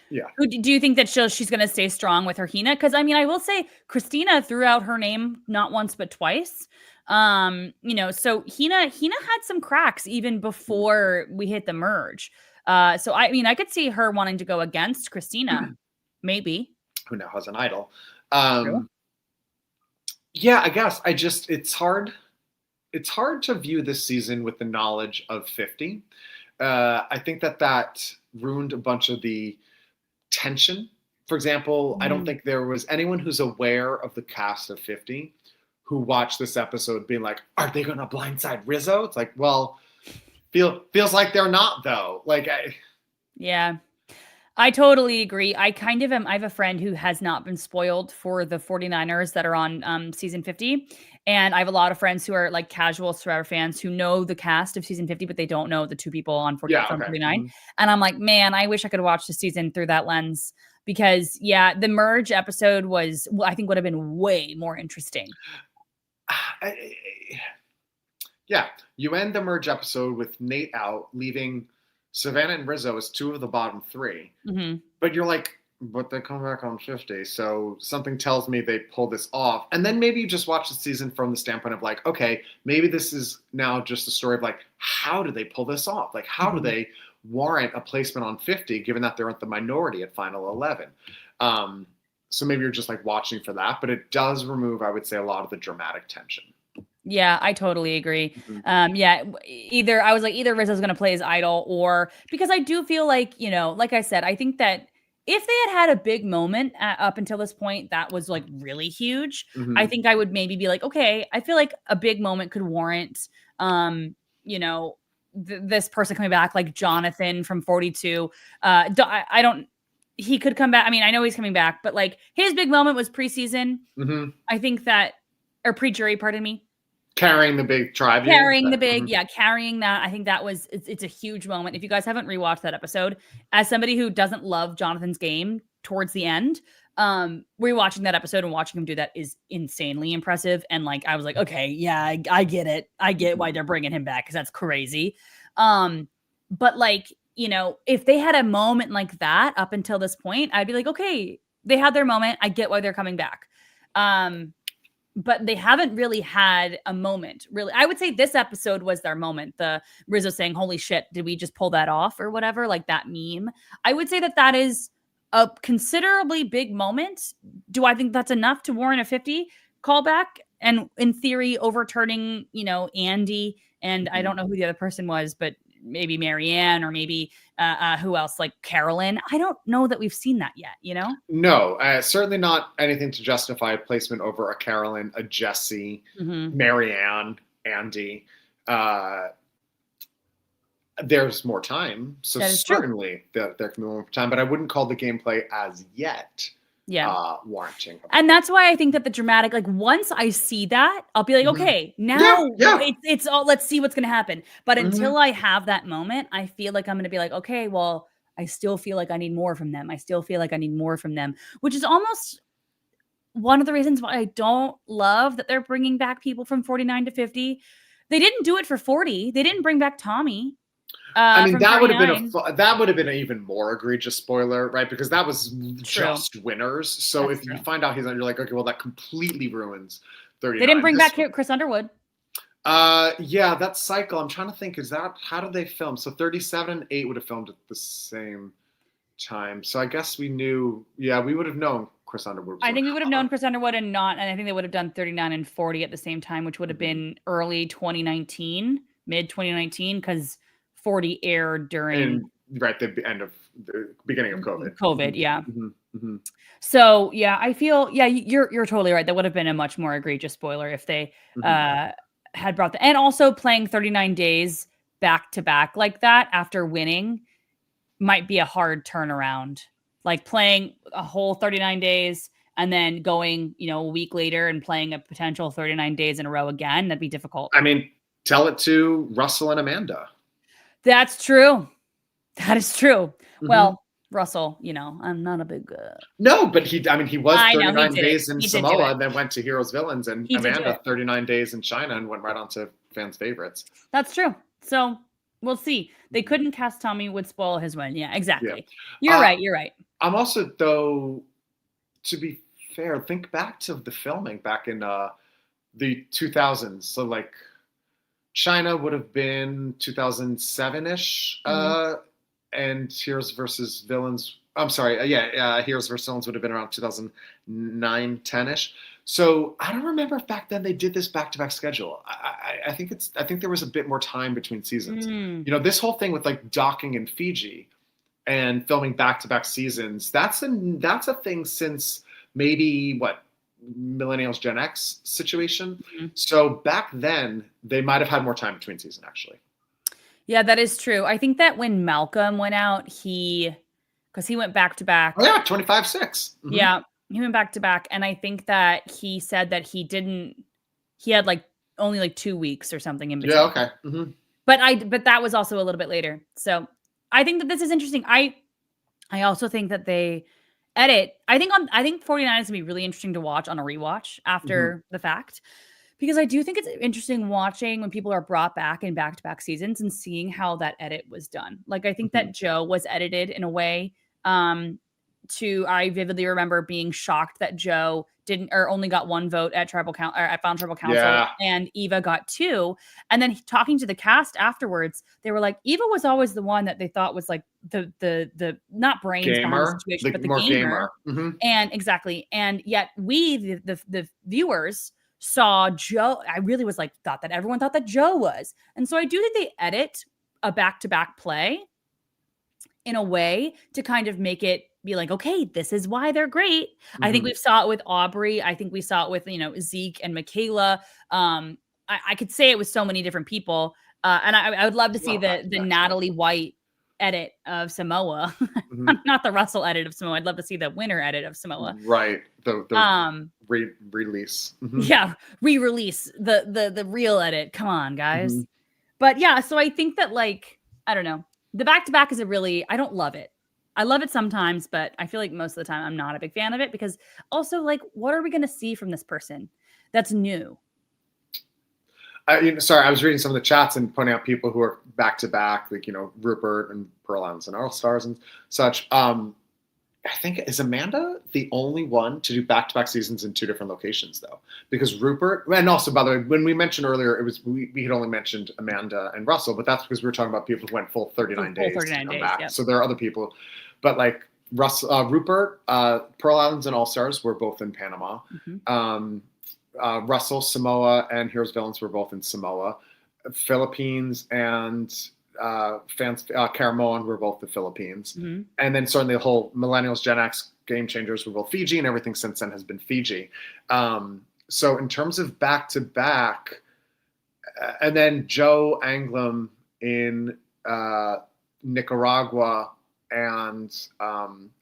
Yeah. Do you think that she's going to stay strong with her Hina? Because I mean, I will say Christina threw out her name not once but twice. So Hina had some cracks even before we hit the merge. So I mean, I could see her wanting to go against Christina, maybe. Who now has an idol? True. Yeah, I guess it's hard. It's hard to view this season with the knowledge of 50. I think that ruined a bunch of the tension. For example, I don't think there was anyone who's aware of the cast of 50 who watched this episode being like, are they going to blindside Rizzo? It's like, well, feels like they're not, though. Yeah, I totally agree. I kind of am. I have a friend who has not been spoiled for the 49ers that are on season 50. And I have a lot of friends who are like casual Survivor fans who know the cast of season 50, but they don't know the two people on 49. Mm-hmm. And I'm like, man, I wish I could watch the season through that lens, because the merge episode I think would have been way more interesting. Yeah. You end the merge episode with Nate out, leaving Savannah and Rizzo as two of the bottom three. Mm-hmm. But you're like, but they come back on 50. So something tells me they pull this off. And then maybe you just watch the season from the standpoint of like, okay, maybe this is now just a story of like, how do they pull this off? Like, how do they warrant a placement on 50, given that they're at the minority at final 11? So maybe you're just like watching for that, but it does remove, I would say, a lot of the dramatic tension. Yeah, I totally agree. Mm-hmm. Either Rizzo's going to play his idol, or because I do feel like, like I said, I think that if they had a big moment up until this point that was like really huge, Mm-hmm. I think I would maybe be like, okay, I feel like a big moment could warrant, this person coming back, like Jonathan from 42. He could come back. I mean, I know he's coming back, but like his big moment was preseason. Mm-hmm. I think that, or pre-jury, pardon me. Carrying the big tribe. Carrying that. I think that was, it's a huge moment. If you guys haven't rewatched that episode, as somebody who doesn't love Jonathan's game towards the end, rewatching that episode and watching him do that is insanely impressive. And like, I was like, okay, yeah, I get it. I get why they're bringing him back, because that's crazy. But like, if they had a moment like that up until this point, I'd be like, okay, they had their moment. I get why they're coming back. But they haven't really had a moment, really. I would say this episode was their moment. The Rizzo saying, holy shit, did we just pull that off or whatever? Like that meme. I would say that is a considerably big moment. Do I think that's enough to warrant a 50 callback? And in theory, overturning, Andy, and I don't know who the other person was, but maybe Marianne, or maybe who else, like Carolyn. I don't know that we've seen that yet, No, certainly not anything to justify a placement over a Carolyn, a Jessie, Marianne, Andy. There's more time, so certainly there can be more time, but I wouldn't call the gameplay as yet warranting. And that's why I think that the dramatic, like once I see that, I'll be like, okay, now it's all, let's see what's going to happen. But until I have that moment, I feel like I'm going to be like, okay, well, I still feel like I need more from them. Which is almost one of the reasons why I don't love that they're bringing back people from 49 to 50. They didn't do it for 40. They didn't bring back Tommy. I mean, that would have been an even more egregious spoiler, right? Because that was just winners. So if you find out he's on, you're like, okay, well, that completely ruins 39. They didn't bring back Chris Underwood. That cycle. I'm trying to think. How did they film? So 37 and 8 would have filmed at the same time. So I guess we knew. Yeah, we would have known Chris Underwood. I think we would have known Chris Underwood and I think they would have done 39 and 40 at the same time, which would have been early 2019, mid 2019, because 40 aired during the beginning of COVID. Yeah. So yeah, I feel you're totally right. That would have been a much more egregious spoiler if they had brought and also playing 39 days back to back like that after winning might be a hard turnaround. Like playing a whole 39 days and then going, a week later and playing a potential 39 days in a row again, that'd be difficult. I mean, tell it to Russell and Amanda. That's true. That is true. Well, Russell, I'm not a big... No, but he was 39 days in he Samoa and then went to Heroes Villains, and Amanda 39 days in China and went right on to fans' favorites. That's true. So we'll see. They couldn't cast Tommy would spoil his win. Yeah, exactly. Yeah. You're right. I'm also, though, to be fair, think back to the filming back in the 2000s. So, like, China would have been 2007-ish, and Heroes versus Villains. I'm sorry, Heroes versus Villains would have been around 2009, 10-ish. So I don't remember if back then they did this back-to-back schedule. I think there was a bit more time between seasons. This whole thing with like docking in Fiji and filming back-to-back seasons, that's a thing since maybe Millennials Gen X situation. So back then they might have had more time between seasons actually. Yeah, that is true. I think that when Malcolm went out, because he went back to back. Oh yeah, 25-6. Yeah, he went back to back, and I think that he said that he had like only like 2 weeks or something in between. Yeah, okay. But that was also a little bit later. So I think that this is interesting. I also think that they edit. I think 49 is gonna be really interesting to watch on a rewatch after the fact. Because I do think it's interesting watching when people are brought back in back-to-back seasons and seeing how that edit was done. Like, I think that Joe was edited in a way I vividly remember being shocked that Joe only got 1 vote at Found Tribal Council, and Eva got 2. And then talking to the cast afterwards, they were like, Eva was always the one that they thought was like the not brains behind the situation, but the gamer. And exactly. And yet we, the viewers, saw Joe. I really was like, thought that everyone thought that Joe was. And so I do think they edit a back-to-back play in a way to kind of make it be like, okay, this is why they're great. I think we saw it with Aubrey. I think we saw it with, Zeke and Michaela. I could say it with so many different people. And I would love to see the Natalie White edit of Samoa, not the Russell edit of Samoa. I'd love to see the winner edit of Samoa. Right. The release. Yeah, re-release the real edit. Come on, guys. But yeah, so I think that I don't know. The back-to-back is I don't love it. I love it sometimes, but I feel like most of the time I'm not a big fan of it because also what are we going to see from this person that's new? Sorry, I was reading some of the chats and pointing out people who are back to back, like Rupert and Pearl Islands and All Stars and such. I think is Amanda the only one to do back to back seasons in 2 different locations though? Because Rupert, and also by the way, when we mentioned earlier, it was we had only mentioned Amanda and Russell, but that's because we were talking about people who went full 39 days to come back. Yep. So there are other people, but like Rupert, Pearl Islands and All Stars were both in Panama. Russell, Samoa, and Heroes Villains were both in Samoa. Philippines and Caramoan were both the Philippines. And then certainly the whole Millennials Gen X Game Changers were both Fiji, and everything since then has been Fiji. So in terms of back-to-back, and then Joe Anglim in Nicaragua and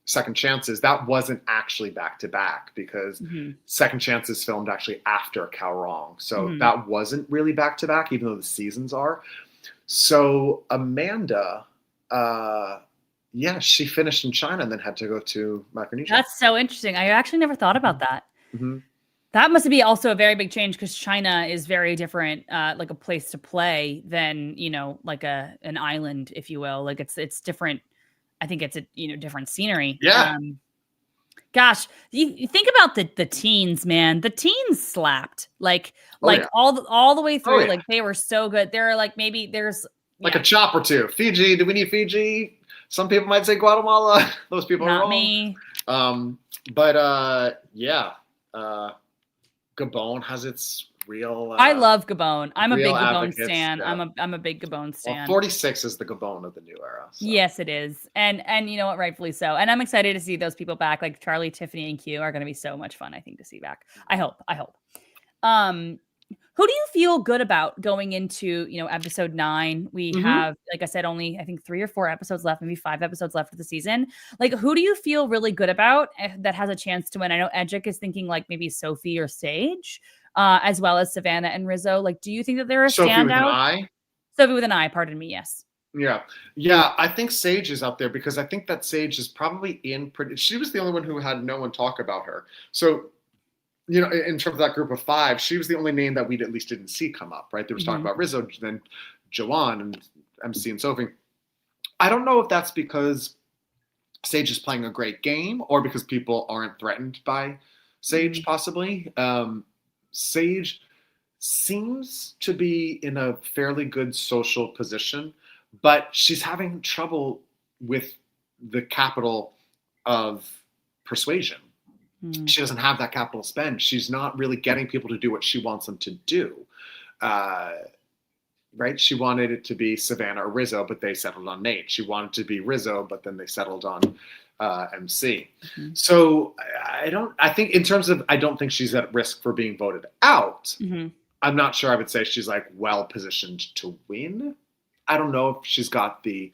Second Chances, that wasn't actually back-to-back because Second Chances filmed actually after Kaorong. So that wasn't really back-to-back, even though the seasons are. So Amanda, she finished in China and then had to go to Micronesia. That's so interesting. I actually never thought about that. That must be also a very big change because China is very different, like a place to play than, like an island, if you will. Like it's different. I think it's a different scenery. Yeah. Gosh, you think about the teens, man. The teens slapped all the way through. Yeah. Like they were so good. There are maybe there's like a chop or two. Fiji. Do we need Fiji? Some people might say Guatemala. Those people not are wrong. me. Yeah, Gabon has its real. I love Gabon. I'm a big real Gabon advocates, stan. yeah. I'm a big Gabon Well, stan. 46 is the Gabon of the new era. So. Yes, it is. And you know what, rightfully so. And I'm excited to see those people back. Like Charlie, Tiffany, and Q are going to be so much fun, I think, to see back. I hope. Who do you feel good about going into, episode 9? We have, like I said, only I think 3 or 4 episodes left, maybe 5 episodes left of the season. Like, who do you feel really good about that has a chance to win? I know Edgic is thinking like maybe Sophie or Sage, as well as Savannah and Rizzo. Like, do you think that they're a Sophie standout? with an I? Sophie with an I, pardon me, yes. Yeah. I think Sage is up there because I think that Sage is probably she was the only one who had no one talk about her. So, in terms of that group of 5, she was the only name that we at least didn't see come up, right? There was talking about Rizzo, then Joanne and MC and Sophie. I don't know if that's because Sage is playing a great game or because people aren't threatened by Sage, possibly. Sage seems to be in a fairly good social position, but she's having trouble with the capital of persuasion. She doesn't have that capital spend. She's not really getting people to do what she wants them to do. Right? She wanted it to be Savannah or Rizzo, but they settled on Nate. She wanted to be Rizzo, but then they settled on MC. So I think in terms of, I don't think she's at risk for being voted out. I'm not sure I would say she's like well positioned to win. I don't know if she's got the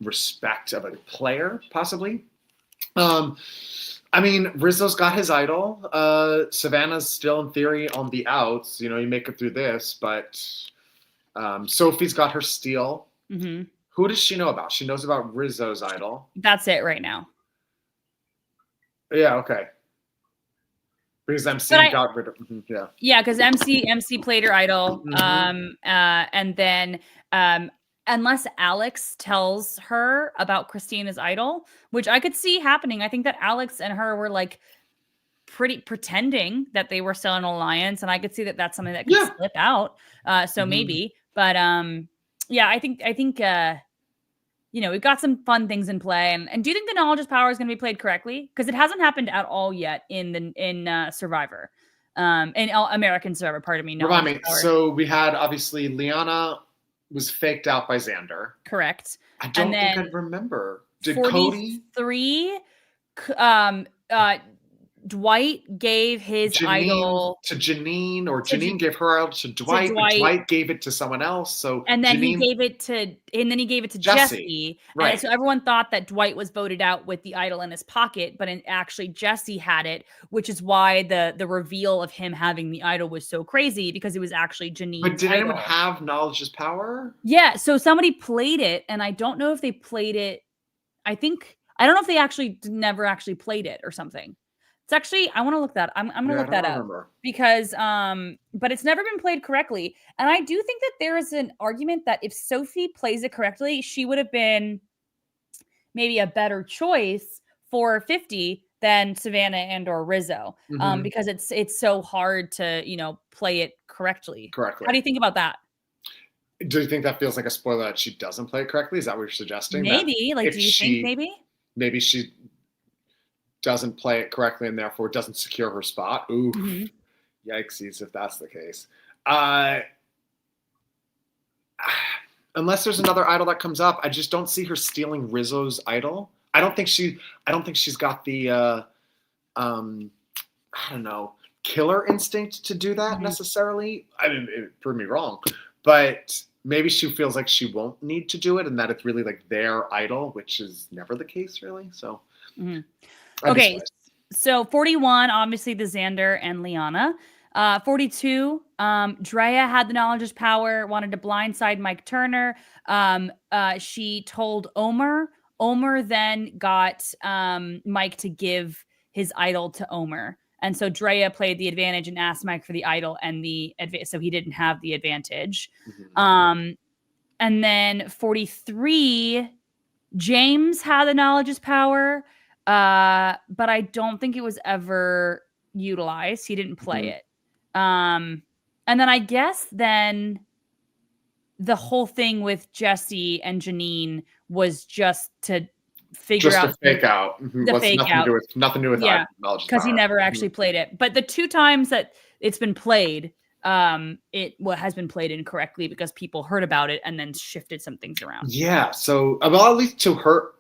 respect of a player, possibly. Rizzo's got his idol. Savannah's still in theory on the outs. You make it through this, but Sophie's got her steal. Who does she know about? She knows about Rizzo's idol. That's it right now. Yeah, okay. Because MC got rid of Yeah, because MC played her idol. And then unless Alex tells her about Christina's idol, which I could see happening. I think that Alex and her were like pretty pretending that they were still an alliance, and I could see that that's something that could slip out. So maybe, but I think we've got some fun things in play. And do you think the knowledge is power is going to be played correctly? Because it hasn't happened at all yet in Survivor, in American Survivor. Pardon me. Remind me. So we had obviously Liana was faked out by Xander. Correct. I don't think I remember. Did 43, Dwight gave his idol to Janine, or Janine gave her idol to Dwight, but Dwight gave it to someone else. So and then he gave it to Jesse. Right. And so everyone thought that Dwight was voted out with the idol in his pocket, but actually Jesse had it, which is why the reveal of him having the idol was so crazy, because it was actually Janine's But did idol. anyone have knowledge is power? Yeah. So somebody played it, and I don't know if they played it. I don't know if they never actually played it or something. It's actually, I want to look that. I'm going to look that up because, but it's never been played correctly. And I do think that there is an argument that if Sophie plays it correctly, she would have been maybe a better choice for 50 than Savannah and or Rizzo, because it's so hard to, play it correctly. How do you think about that? Do you think that feels like a spoiler that she doesn't play it correctly? Is that what you're suggesting? Maybe. Like, do you think maybe she doesn't play it correctly and therefore doesn't secure her spot? Ooh, yikesies if that's the case. Unless there's another idol that comes up, I just don't see her stealing Rizzo's idol. I don't think she's got the killer instinct to do that necessarily. I mean, it proved me wrong, but maybe she feels like she won't need to do it, and that it's really like their idol, which is never the case, really. So. Okay, so 41, obviously the Xander and Liana. 42, Drea had the knowledge is power, wanted to blindside Mike Turner. She told Omer. Omer then got Mike to give his idol to Omer. And so Drea played the advantage and asked Mike for the idol, and so he didn't have the advantage. And then 43, James had the knowledge is power. But I don't think it was ever utilized. He didn't play it. And then I guess the whole thing with Jesse and Janine was just to figure just out to fake out. the What's fake out. Nothing to do with Yeah, knowledge because he never actually played it. But the 2 times that it's been played, it has been played incorrectly because people heard about it and then shifted some things around. Yeah. So, well, at least to her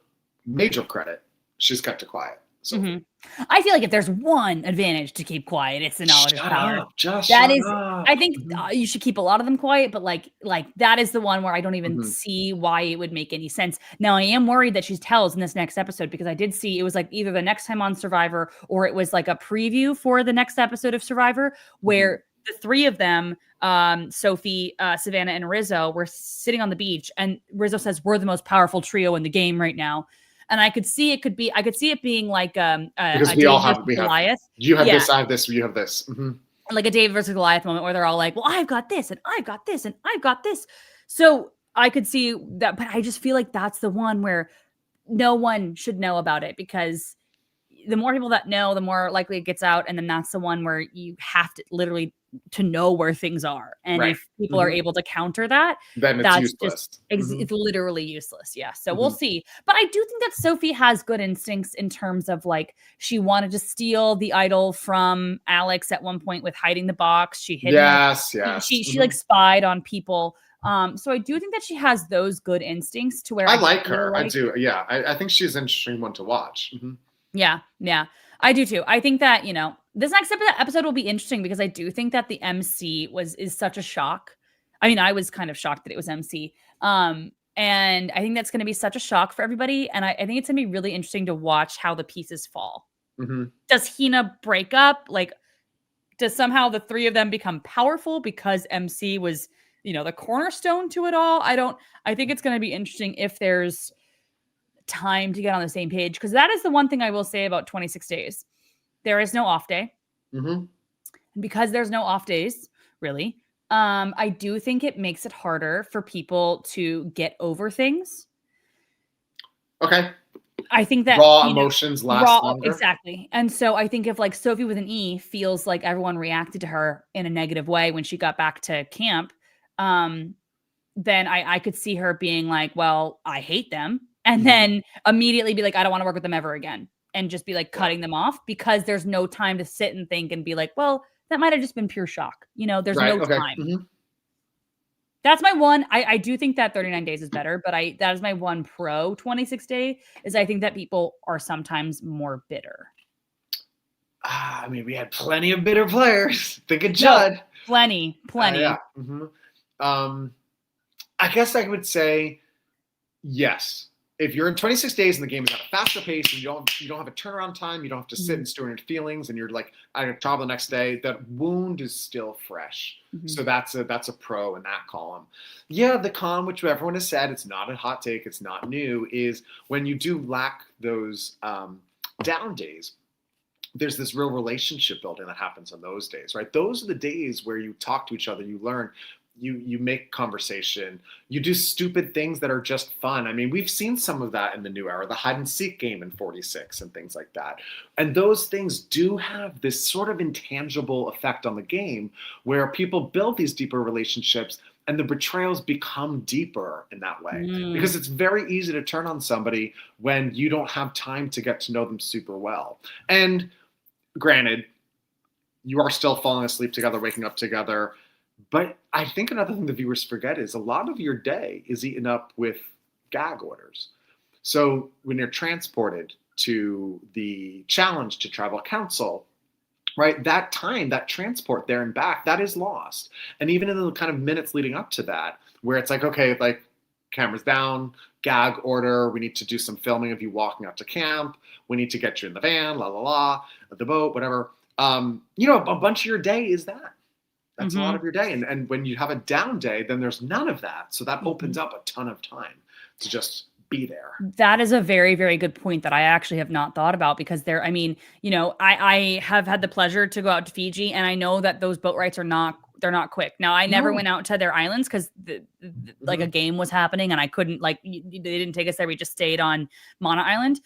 major credit, she's kept it quiet. So I feel like if there's one advantage to keep quiet, it's the knowledge of power. Just that shut is, up. I think you should keep a lot of them quiet, but like that is the one where I don't even see why it would make any sense. Now I am worried that she tells in this next episode because I did see it was like either the next time on Survivor or it was like a preview for the next episode of Survivor where the 3 of them, Sophie, Savannah, and Rizzo, were sitting on the beach, and Rizzo says, "We're the most powerful trio in the game right now." And I could see it being like because a we all David have versus Goliath. You have this, I have this, you have this. Like a David versus Goliath moment where they're all like, "Well, I've got this, and I've got this, and I've got this." So I could see that, but I just feel like that's the one where no one should know about it because the more people that know, the more likely it gets out. And then that's the one where you have to literally to know where things are. And if people are able to counter that, then that's useless. just it's literally useless. Yeah. So we'll see. But I do think that Sophie has good instincts in terms of like she wanted to steal the idol from Alex at one point with hiding the box. She hid she like spied on people. So I do think that she has those good instincts to where I like her. I do. Yeah. I think she's an interesting one to watch. Yeah. I do too. I think that, this next episode will be interesting because I do think that the MC is such a shock. I mean, I was kind of shocked that it was MC. And I think that's going to be such a shock for everybody. And I think it's going to be really interesting to watch how the pieces fall. Does Hina break up? Like, does somehow the 3 of them become powerful because MC was, the cornerstone to it all? I think it's going to be interesting if there's time to get on the same page, because that is the one thing I will say about 26 days. There is no off day. And because there's no off days, really, I do think it makes it harder for people to get over things. Okay. I think that raw emotions last longer. Exactly. And so I think if like Sophie with an E feels like everyone reacted to her in a negative way when she got back to camp, then I could see her being like, well, I hate them. And then immediately be like, I don't want to work with them ever again. And just be like cutting them off because there's no time to sit and think and be like, well, that might have just been pure shock. There's no time. That's my one. I do think that 39 days is better, but that is my one pro 26 day is I think that people are sometimes more bitter. I mean, we had plenty of bitter players. Think of Judd. No, plenty. Yeah. I guess I would say yes. If you're in 26 days and the game is at a faster pace and you don't have a turnaround time, you don't have to sit and store your feelings, and you're like at a job the next day, that wound is still fresh. So that's a pro in that column. Yeah, the con, which everyone has said, it's not a hot take, it's not new, is when you do lack those down days, there's this real relationship building that happens on those days, right? Those are the days where you talk to each other, you learn. You make conversation, you do stupid things that are just fun. I mean, we've seen some of that in the new era, the hide and seek game in 46 and things like that. And those things do have this sort of intangible effect on the game where people build these deeper relationships and the betrayals become deeper in that way. Because it's very easy to turn on somebody when you don't have time to get to know them super well. And granted, you are still falling asleep together, waking up together. But I think another thing the viewers forget is a lot of your day is eaten up with gag orders. So when you're transported to the challenge to tribal council, right, that time, that transport there and back, that is lost. And even in the kind of minutes leading up to that, where it's like, okay, like cameras down, gag order, we need to do some filming of you walking out to camp, we need to get you in the van, the boat, whatever. A bunch of your day is that. That's a lot of your day. And when you have a down day, then there's none of that. So that opens up a ton of time to just be there. That is a very, very good point that I actually have not thought about because I have had the pleasure to go out to Fiji and I know that those boat rides they're not quick. Now, I never went out to their islands because like a game was happening and I couldn't they didn't take us there. We just stayed on Mana Island.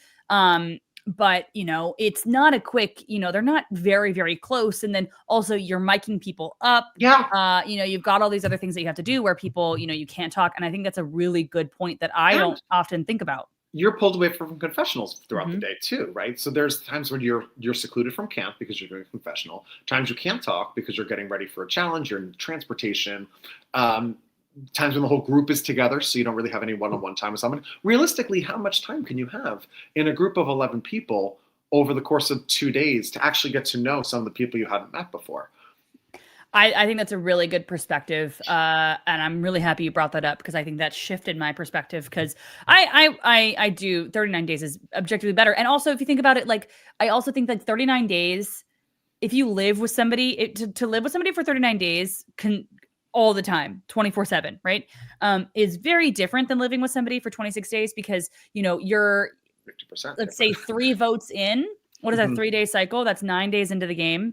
But, it's not a quick, they're not very, very close. And then also you're miking people up. Yeah. You've got all these other things that you have to do where people, you can't talk. And I think that's a really good point that I don't often think about. you're pulled away from confessionals throughout the Mhm. day too, right? So there's times when you're secluded from camp because you're doing a confessional. Times you can't talk because you're getting ready for a challenge. You're in transportation. Um, Times when the whole group is together, so you don't really have any one-on-one time with someone. Realistically, how much time can you have in a group of 11 people over the course of 2 days to actually get to know some of the people you hadn't met before? I think that's a really good perspective, and I'm really happy you brought that up because I think that shifted my perspective. Because I do 39 days is objectively better, and also if you think about it, like I also think that 39 days, if you live with somebody, to live with somebody for 39 days can all the time, 24/7, right? Is very different than living with somebody for 26 days because you're 50%. let's say 3 votes in. What is that Mhm. 3-day cycle? That's 9 days into the game,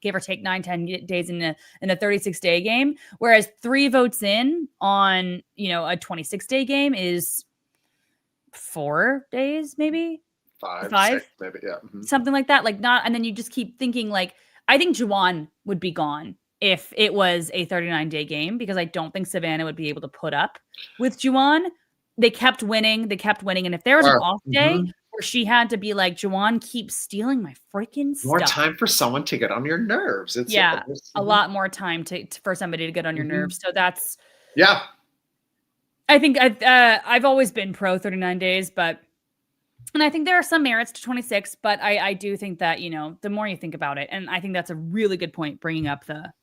give or take 9-10 days in a 36-day game, whereas 3 votes in on a 26-day game is 4 days, maybe 5, 6, five, maybe. Yeah. Mhm. something like that. Like not, and then you just keep thinking like I think Juwan would be gone if it was a 39-day game because I don't think Savannah would be able to put up with Juwan. They kept winning, and if there was an Or, off day mhm. where she had to be like Juwan keeps stealing my freaking More stuff. time for someone to get on your nerves. It's Yeah, a mhm. lot more time for somebody to get on your Mhm. nerves. So that's Yeah. I think I've always been pro 39 days, and I think there are some merits to 26, but I do think that, the more you think about it, and I think that's a really good point bringing up the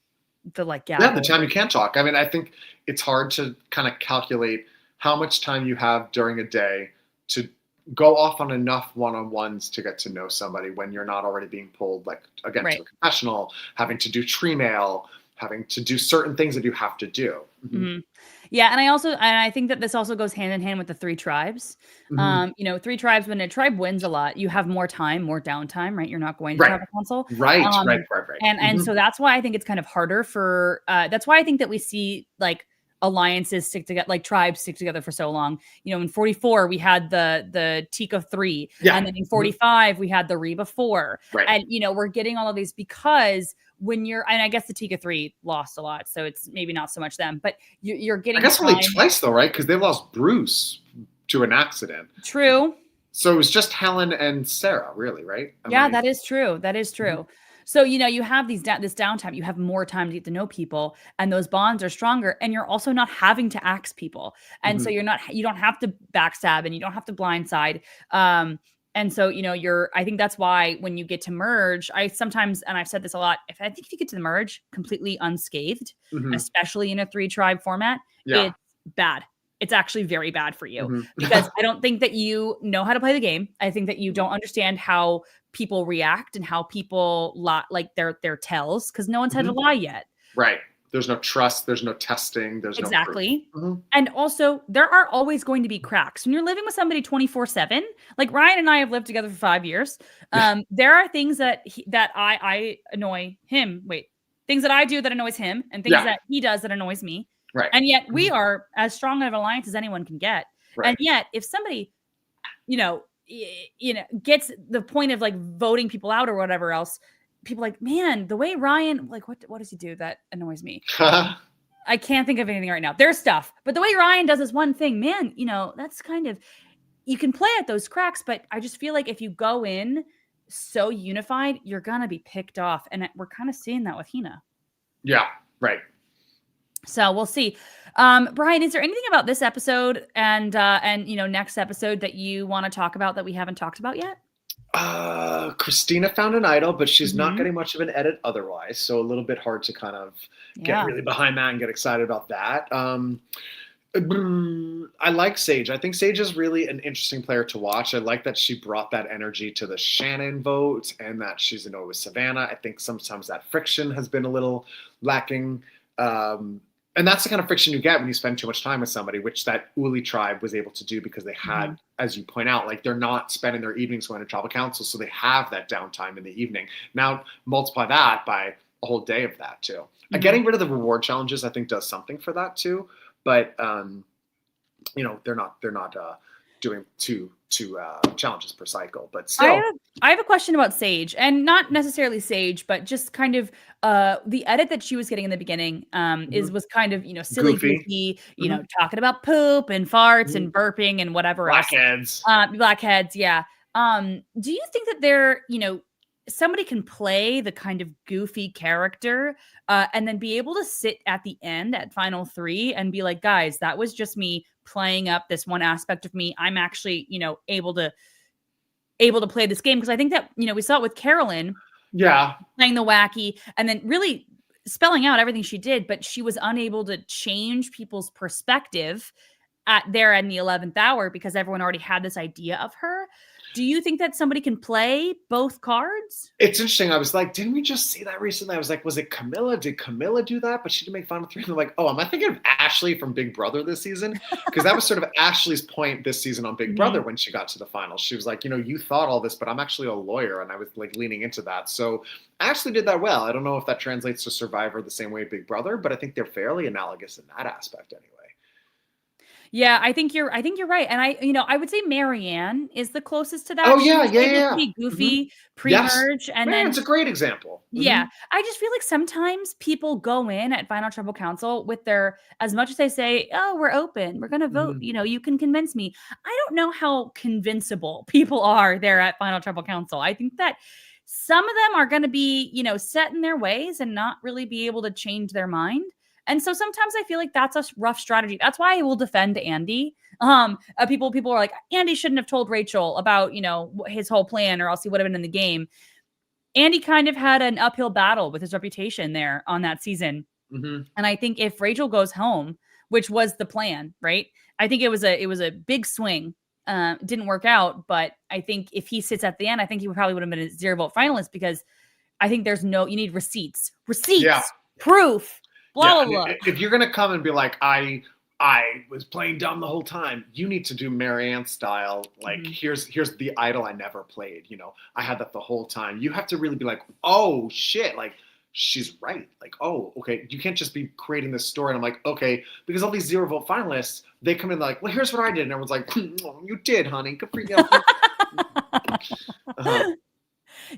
like Yeah, the gavel. time you can't talk. I mean, I think it's hard to kind of calculate how much time you have during a day to go off on enough one-on-ones to get to know somebody when you're not already being pulled, like, again, to Right. a confessional, having to do tree mail, having to do certain things that you have to do. Mhm. Mhm. Yeah, and I think that this also goes hand in hand with the 3 tribes. Mhm. 3 tribes, when a tribe wins a lot, you have more time, more downtime, right? You're not going to Right. tribal council. Right, right, Um, right, right. and Mhm. so that's why I think it's kind of harder for that's why I think that we see like alliances stick together, like tribes stick together for so long. In 44 we had the Tika 3, Yeah. and then in Mhm. 45 we had the Reba 4. Right. And we're getting all of these because and I guess the Tika 3 lost a lot, so it's maybe not so much them, but you're I getting guess only time. twice though, right? Because they lost Bruce to an accident. True. So it was just Helen and Sarah, really, right? Am Yeah, I? that is true. That is Mhm. true. So, you have this downtime, you have more time to get to know people, and those bonds are stronger, and you're also not having to axe people. And so Mhm. you don't have to backstab and you don't have to blindside. And so, I think that's why when you get to merge, I sometimes, and I've said this a lot, if you get to the merge completely unscathed, Mhm. especially in a 3 tribe format, Yeah. it's bad. It's actually very bad for you Mhm. because I don't think that you know how to play the game. I think that you don't understand how people react and how people like their tells because no one's had to Mhm. lie yet. Right. There's no trust, there's no testing, there's no proof. Exactly. Mhm. And also, there are always going to be cracks. When you're living with somebody 24/7, like Ryan and I have lived together for 5 years, there are things that I annoy him. Wait, things that I do that annoys him, and things Yeah. that he does that annoys me. Right. And yet, we Mhm. are as strong of an alliance as anyone can get. And Right. yet, if somebody gets the point of like voting people out or whatever else, people like, man, the way Ryan, like, what does he do that annoys me? I can't think of anything right now. There's stuff, but the way Ryan does this one thing, man, that's kind of, you can play at those cracks, but I just feel like if you go in so unified, you're gonna be picked off, and we're kind of seeing that with Hina. Yeah. Right. So we'll see. Brian, is there anything about this episode and next episode that you want to talk about that we haven't talked about yet? Christina found an idol, but she's not Mhm. getting much of an edit otherwise, so a little bit hard to kind of get Yeah. really behind that and get excited about that. I like Sage. I think Sage is really an interesting player to watch. I like that she brought that energy to the Shannon vote and that she's in with Savannah. I think sometimes that friction has been a little lacking. And that's the kind of friction you get when you spend too much time with somebody, which that Uli tribe was able to do because they had, Mhm. as you point out, like they're not spending their evenings going to tribal council, so they have that downtime in the evening. Now multiply that by a whole day of that too. Mhm. Getting rid of the reward challenges, I think, does something for that too. But they're not doing two challenges per cycle. But still, I have a question about Sage, and not necessarily Sage, but just kind of the edit that she was getting in the beginning was kind of, silly, goofy, talking about poop and farts and burping and whatever blackheads. Blackheads, yeah. Do you think that they're, somebody can play the kind of goofy character and then be able to sit at the end at final 3 and be like, guys, that was just me playing up this one aspect of me. I'm actually, able to play this game, because I think that, we saw it with Carolyn. Yeah. Playing the wacky and then really spelling out everything she did, but she was unable to change people's perspective in the 11th hour because everyone already had this idea of her. Do you think that somebody can play both cards? It's interesting. I was like, didn't we just see that recently? I was like, was it Camilla? Did Camilla do that? But she didn't make final 3. And they're like, oh, am I thinking of Ashley from Big Brother this season? Because that was sort of Ashley's point this season on Big Brother when she got to the finals. She was like, you thought all this, but I'm actually a lawyer. And I was like leaning into that. So Ashley did that well. I don't know if that translates to Survivor the same way Big Brother, but I think they're fairly analogous in that aspect anyway. Yeah, I think you're right. And I would say Marianne is the closest to that. Oh, She yeah, was yeah, able yeah. to be goofy pre-merge. Yes. And Marianne's a great example. Yeah. I just feel like sometimes people go in at Final Tribal Council with their, as much as they say, oh, we're open, we're going to vote, you can convince me. I don't know how convincible people are there at Final Tribal Council. I think that some of them are going to be, set in their ways and not really be able to change their mind. And so sometimes I feel like that's a rough strategy. That's why I will defend Andy. People are like, Andy shouldn't have told Rachel about, his whole plan, or else he would have been in the game. Andy kind of had an uphill battle with his reputation there on that season. And I think if Rachel goes home, which was the plan, right? I think it was a big swing. Didn't work out, but I think if he sits at the end, I think he probably would have been a 0 vote finalist, because I think you need receipts, proof. Blah, blah, blah. If you're gonna come and be like, I was playing dumb the whole time, you need to do Marianne style. Like, here's the idol I never played. I had that the whole time. You have to really be like, oh shit, like she's right. Like, oh, okay. You can't just be creating this story. And I'm like, okay, because all these 0 vote finalists, they come in like, well, here's what I did, and everyone's like, oh, you did, honey. Good for you.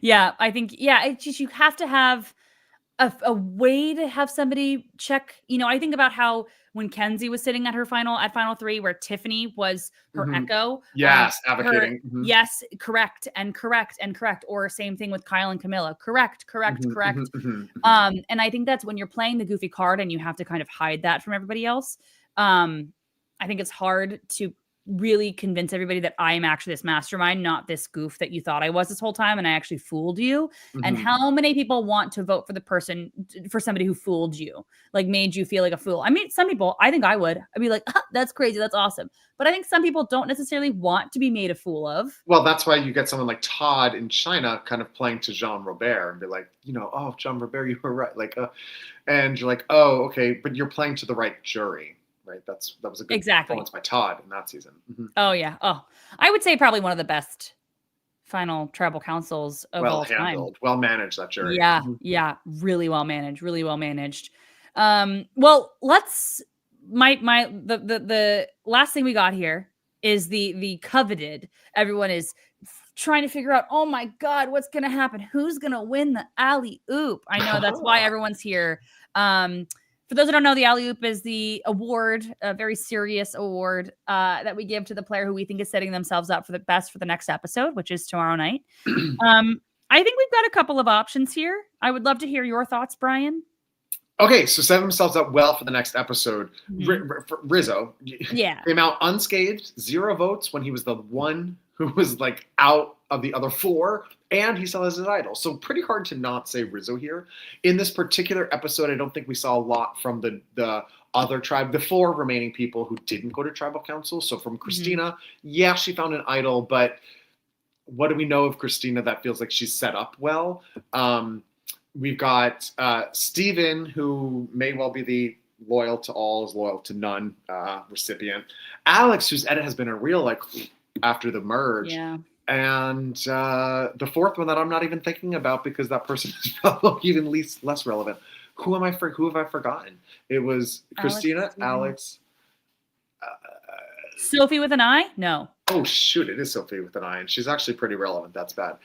Yeah, I think it's just, you have to have a way to have somebody check. I think about how when Kenzie was sitting at final 3, where Tiffany was her echo. Yes, advocating. Yes, correct. Or same thing with Kyle and Camilla. Correct. And I think that's when you're playing the goofy card and you have to kind of hide that from everybody else. I think it's hard to really convince everybody that I am actually this mastermind, not this goof that you thought I was this whole time, and I actually fooled you. And how many people want to vote for somebody who fooled you, like made you feel like a fool? I mean, some people, I think I would. I'd be like, that's crazy, that's awesome. But I think some people don't necessarily want to be made a fool of. Well, that's why you get someone like Todd in China kind of playing to Jean Robert and be like, oh, Jean Robert, you were right. Like, and you're like, oh, okay, but you're playing to the right jury. Right, that was a good performance by Todd in that season. Oh yeah, I would say probably one of the best final tribal councils of all time. Well handled, well managed, that jury. Yeah, really well managed. Well, let's the last thing we got here is the coveted. Everyone is trying to figure out, oh my God, what's gonna happen? Who's gonna win the alley oop? I know that's why everyone's here. For those who don't know, the alley-oop is the award, a very serious award that we give to the player who we think is setting themselves up for the best for the next episode, which is tomorrow night. I think we've got a couple of options here. I would love to hear your thoughts, Brian. Okay, so setting themselves up well for the next episode. Rizzo came out unscathed, 0 votes when he was the one who was like out of the other 4, and he still has his idol. So pretty hard to not say Rizzo here. In this particular episode, I don't think we saw a lot from the other tribe, the 4 remaining people who didn't go to tribal council. So from Christina, she found an idol, but what do we know of Christina that feels like she's set up well? We've got Steven, who may well be the loyal to all is loyal to none recipient. Alex, whose edit has been a real after the merge. Yeah. And the 4th one that I'm not even thinking about because that person is probably even less relevant. Who have I forgotten? It was Christina, Alex. Sophie with an I? No. Oh shoot, it is Sophie with an I, and she's actually pretty relevant. That's bad.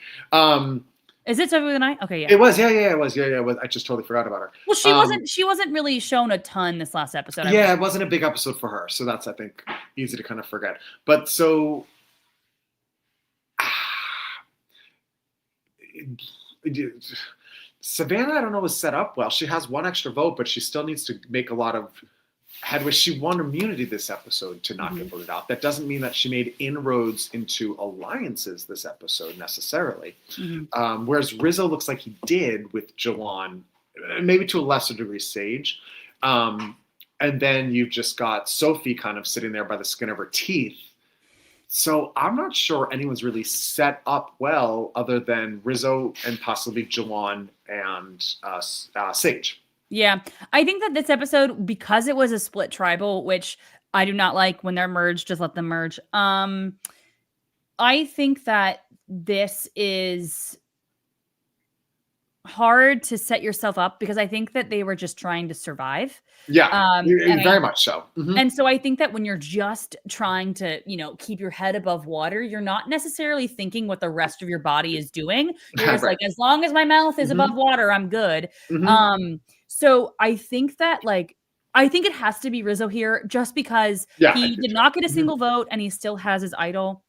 Is it Sophie with an I? Okay, yeah. It was, yeah, it was. I just totally forgot about her. Well, she wasn't really shown a ton this last episode. Yeah, it wasn't a big episode for her, so that's, I think, easy to kind of forget. But so Savannah, I don't know, was set up well. She has one extra vote, but she still needs to make a lot of headway. She won immunity this episode to not get voted out. That doesn't mean that she made inroads into alliances this episode necessarily. Whereas Rizzo looks like he did with Jawan, maybe to a lesser degree Sage. And then you've just got Sophie kind of sitting there by the skin of her teeth. So I'm not sure anyone's really set up well other than Rizzo and possibly Jawan and Sage. Yeah, I think that this episode, because it was a split tribal, which I do not like when they're merged, just let them merge. I think that this is hard to set yourself up because I think that they were just trying to survive. Yeah, very much so. And so I think that when you're just trying to, keep your head above water, you're not necessarily thinking what the rest of your body is doing. You're just like, as long as my mouth is above water, I'm good. So I think that I think it has to be Rizzo here just because he did not get a single vote and he still has his idol.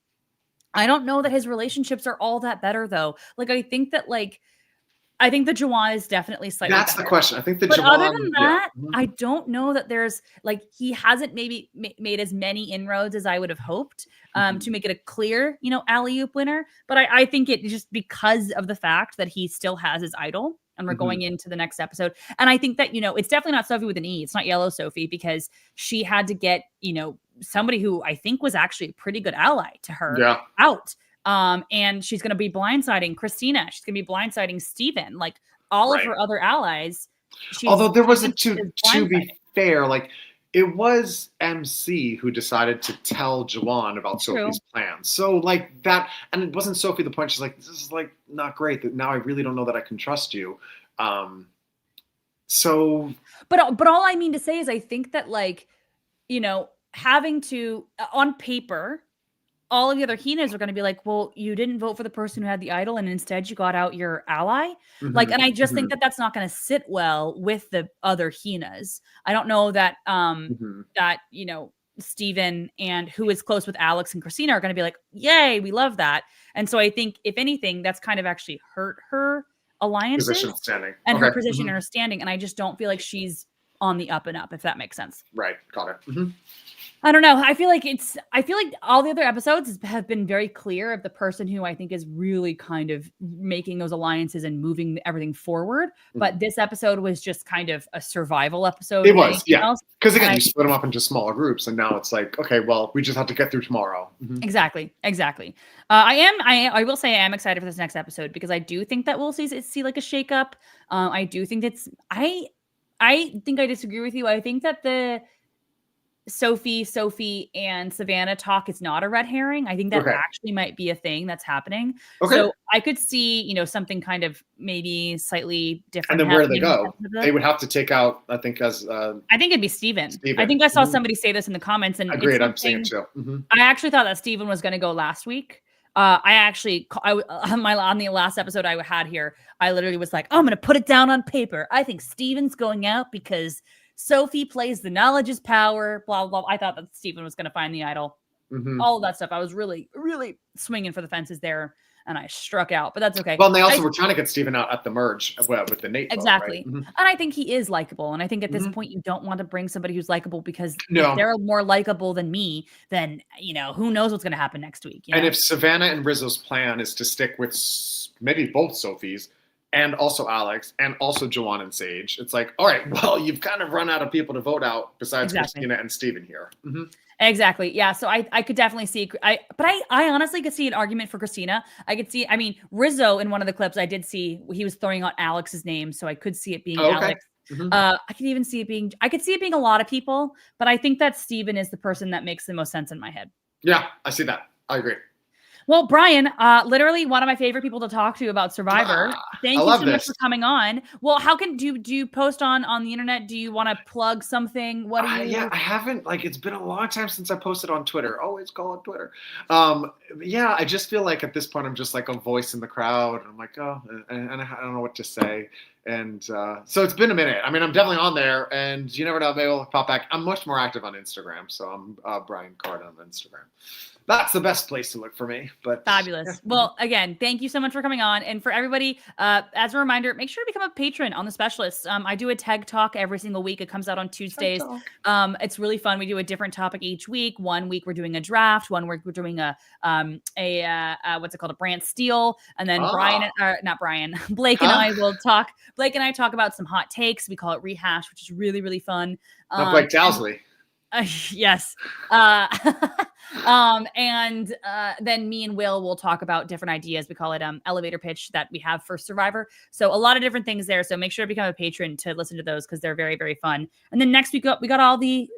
I don't know that his relationships are all that better though. I think the Jawan is definitely slightly That's better. the question. I think the But Jawan, other than that, I don't know that there's he hasn't maybe made as many inroads as I would have hoped to make it a clear, alley-oop winner. But I think it just because of the fact that he still has his idol and we're going into the next episode. And I think that, it's definitely not Sophie with an E. It's not Yellow Sophie because she had to get, somebody who I think was actually a pretty good ally to her out. And she's going to be blindsiding Christina. She's going to be blindsiding Steven, all of her other allies. Although there wasn't to be fair, it was MC who decided to tell Jawan about Sophie's plan. So that, and it wasn't Sophie the point. She's like, this is not great. That now I really don't know that I can trust you. So, but all I mean to say is I think that having to on paper, all of the other Hinas are going to be like, well, you didn't vote for the person who had the idol and instead you got out your ally. And I just think that that's not going to sit well with the other Hinas. I don't know that, Steven and who is close with Alex and Christina are going to be like, yay, we love that. And so I think if anything, that's kind of actually hurt her alliances and her position and her standing. And I just don't feel like she's on the up and up, if that makes sense. Right. Got it. I don't know. I feel like all the other episodes have been very clear of the person who I think is really kind of making those alliances and moving everything forward. But this episode was just kind of a survival episode. It was, yeah. Because again, you split them up into smaller groups, and now it's like, okay, well, we just have to get through tomorrow. Exactly. I will say I am excited for this next episode because I do think that we'll see a shakeup. I do think I think I disagree with you. I think that the Sophie and Savannah talk is not a red herring. I think that actually might be a thing that's happening. So I could see, something kind of maybe slightly different. And then where do they go? They would have to take out, I think I think it'd be Steven. I think I saw somebody say this in the comments. And agreed. I'm seeing it too. I actually thought that Steven was going to go last week. On the last episode I had here, I literally was like, I'm going to put it down on paper. I think Steven's going out because Sophie plays the knowledge is power, blah, blah, blah. I thought that Steven was going to find the idol. All of that stuff. I was really, really swinging for the fences there, and I struck out, but that's okay. Well, and they also were trying to get Steven out at the merge with the Nate exactly. vote, right? And I think he is likable, and I think at this point you don't want to bring somebody who's likable because if they're more likable than me, then who knows what's going to happen next week. And if Savannah and Rizzo's plan is to stick with maybe both Sophies, and also Alex, and also Jawan and Sage. It's like, all right, well, you've kind of run out of people to vote out besides Christina and Steven here. Exactly. Yeah. So I could definitely see, I honestly could see an argument for Christina. Rizzo in one of the clips I did see, he was throwing out Alex's name. So I could see it being Alex. I could see it being a lot of people, but I think that Steven is the person that makes the most sense in my head. Yeah, I see that. I agree. Well, Brian, literally one of my favorite people to talk to about Survivor. Thank you so much for coming on. Well, how can do you post on the internet? Do you want to plug something? What do you? Yeah, I haven't. Like, it's been a long time since I posted on Twitter. Always call it Twitter. Yeah, I just feel like at this point I'm just like a voice in the crowd. I'm like, oh, and I don't know what to say. And so it's been a minute. I mean, I'm definitely on there, and you never know, maybe I'll pop back. I'm much more active on Instagram, so I'm Brian Corridan on Instagram. That's the best place to look for me. But fabulous. Yeah. Well, again, thank you so much for coming on. And for everybody, as a reminder, make sure to become a patron on The Specialists. I do a Teg Talk every single week. It comes out on Tuesdays. It's really fun. We do a different topic each week. One week we're doing a draft. One week we're doing a what's it called? A Brant Steele. And then Blake and I will talk. Blake and I talk about some hot takes. We call it Rehash, which is really, really fun. Not Blake Dowsley. Yes. Then me and Will talk about different ideas. We call it elevator pitch that we have for Survivor. So a lot of different things there. So make sure to become a patron to listen to those because they're very, very fun. And then next week we got all the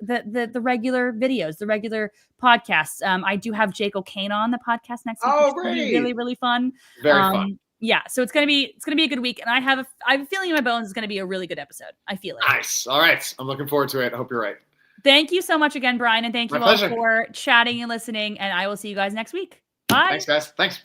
regular videos, the regular podcasts. I do have Jake O'Kane on the podcast next week. Oh, great. Really, really fun. Very fun. Yeah, so it's gonna be a good week, and I have a feeling in my bones it's gonna be a really good episode. I feel it. Nice. All right, I'm looking forward to it. I hope you're right. Thank you so much again, Brian, and thank you all for chatting and listening, and I will see you guys next week. Bye. Thanks, guys. Thanks.